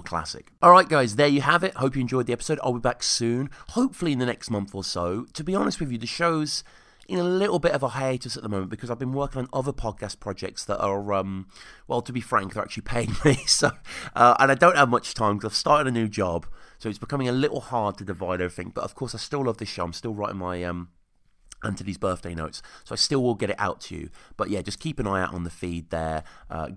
S1: classic. Alright guys, there you have it. Hope you enjoyed the episode. I'll be back soon, hopefully in the next month or so. To be honest with you, the show's in a little bit of a hiatus at the moment because I've been working on other podcast projects that are, well, to be frank, they're actually paying me. So, and I don't have much time because I've started a new job, so it's becoming a little hard to divide everything. But of course, I still love this show. I'm still writing my Anthony's birthday notes, so I still will get it out to you. But yeah, just keep an eye out on the feed there.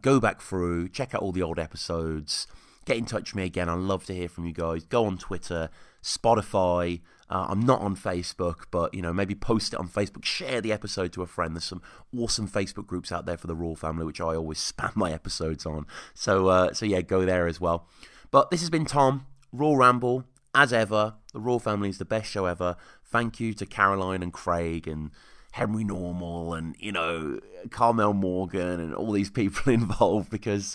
S1: Go back through, check out all the old episodes. Get in touch with me again. I'd love to hear from you guys. Go on Twitter, Spotify. I'm not on Facebook, but, maybe post it on Facebook. Share the episode to a friend. There's some awesome Facebook groups out there for the Royle family, which I always spam my episodes on. So yeah, go there as well. But this has been Tom, Royle Ramble. As ever, the Royle family is the best show ever. Thank you to Caroline and Craig and Henry Normal and, Carmel Morgan and all these people involved, because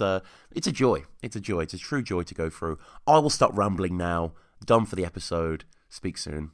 S1: it's a joy. It's a joy. It's a true joy to go through. I will stop rambling now. Done for the episode. Speak soon.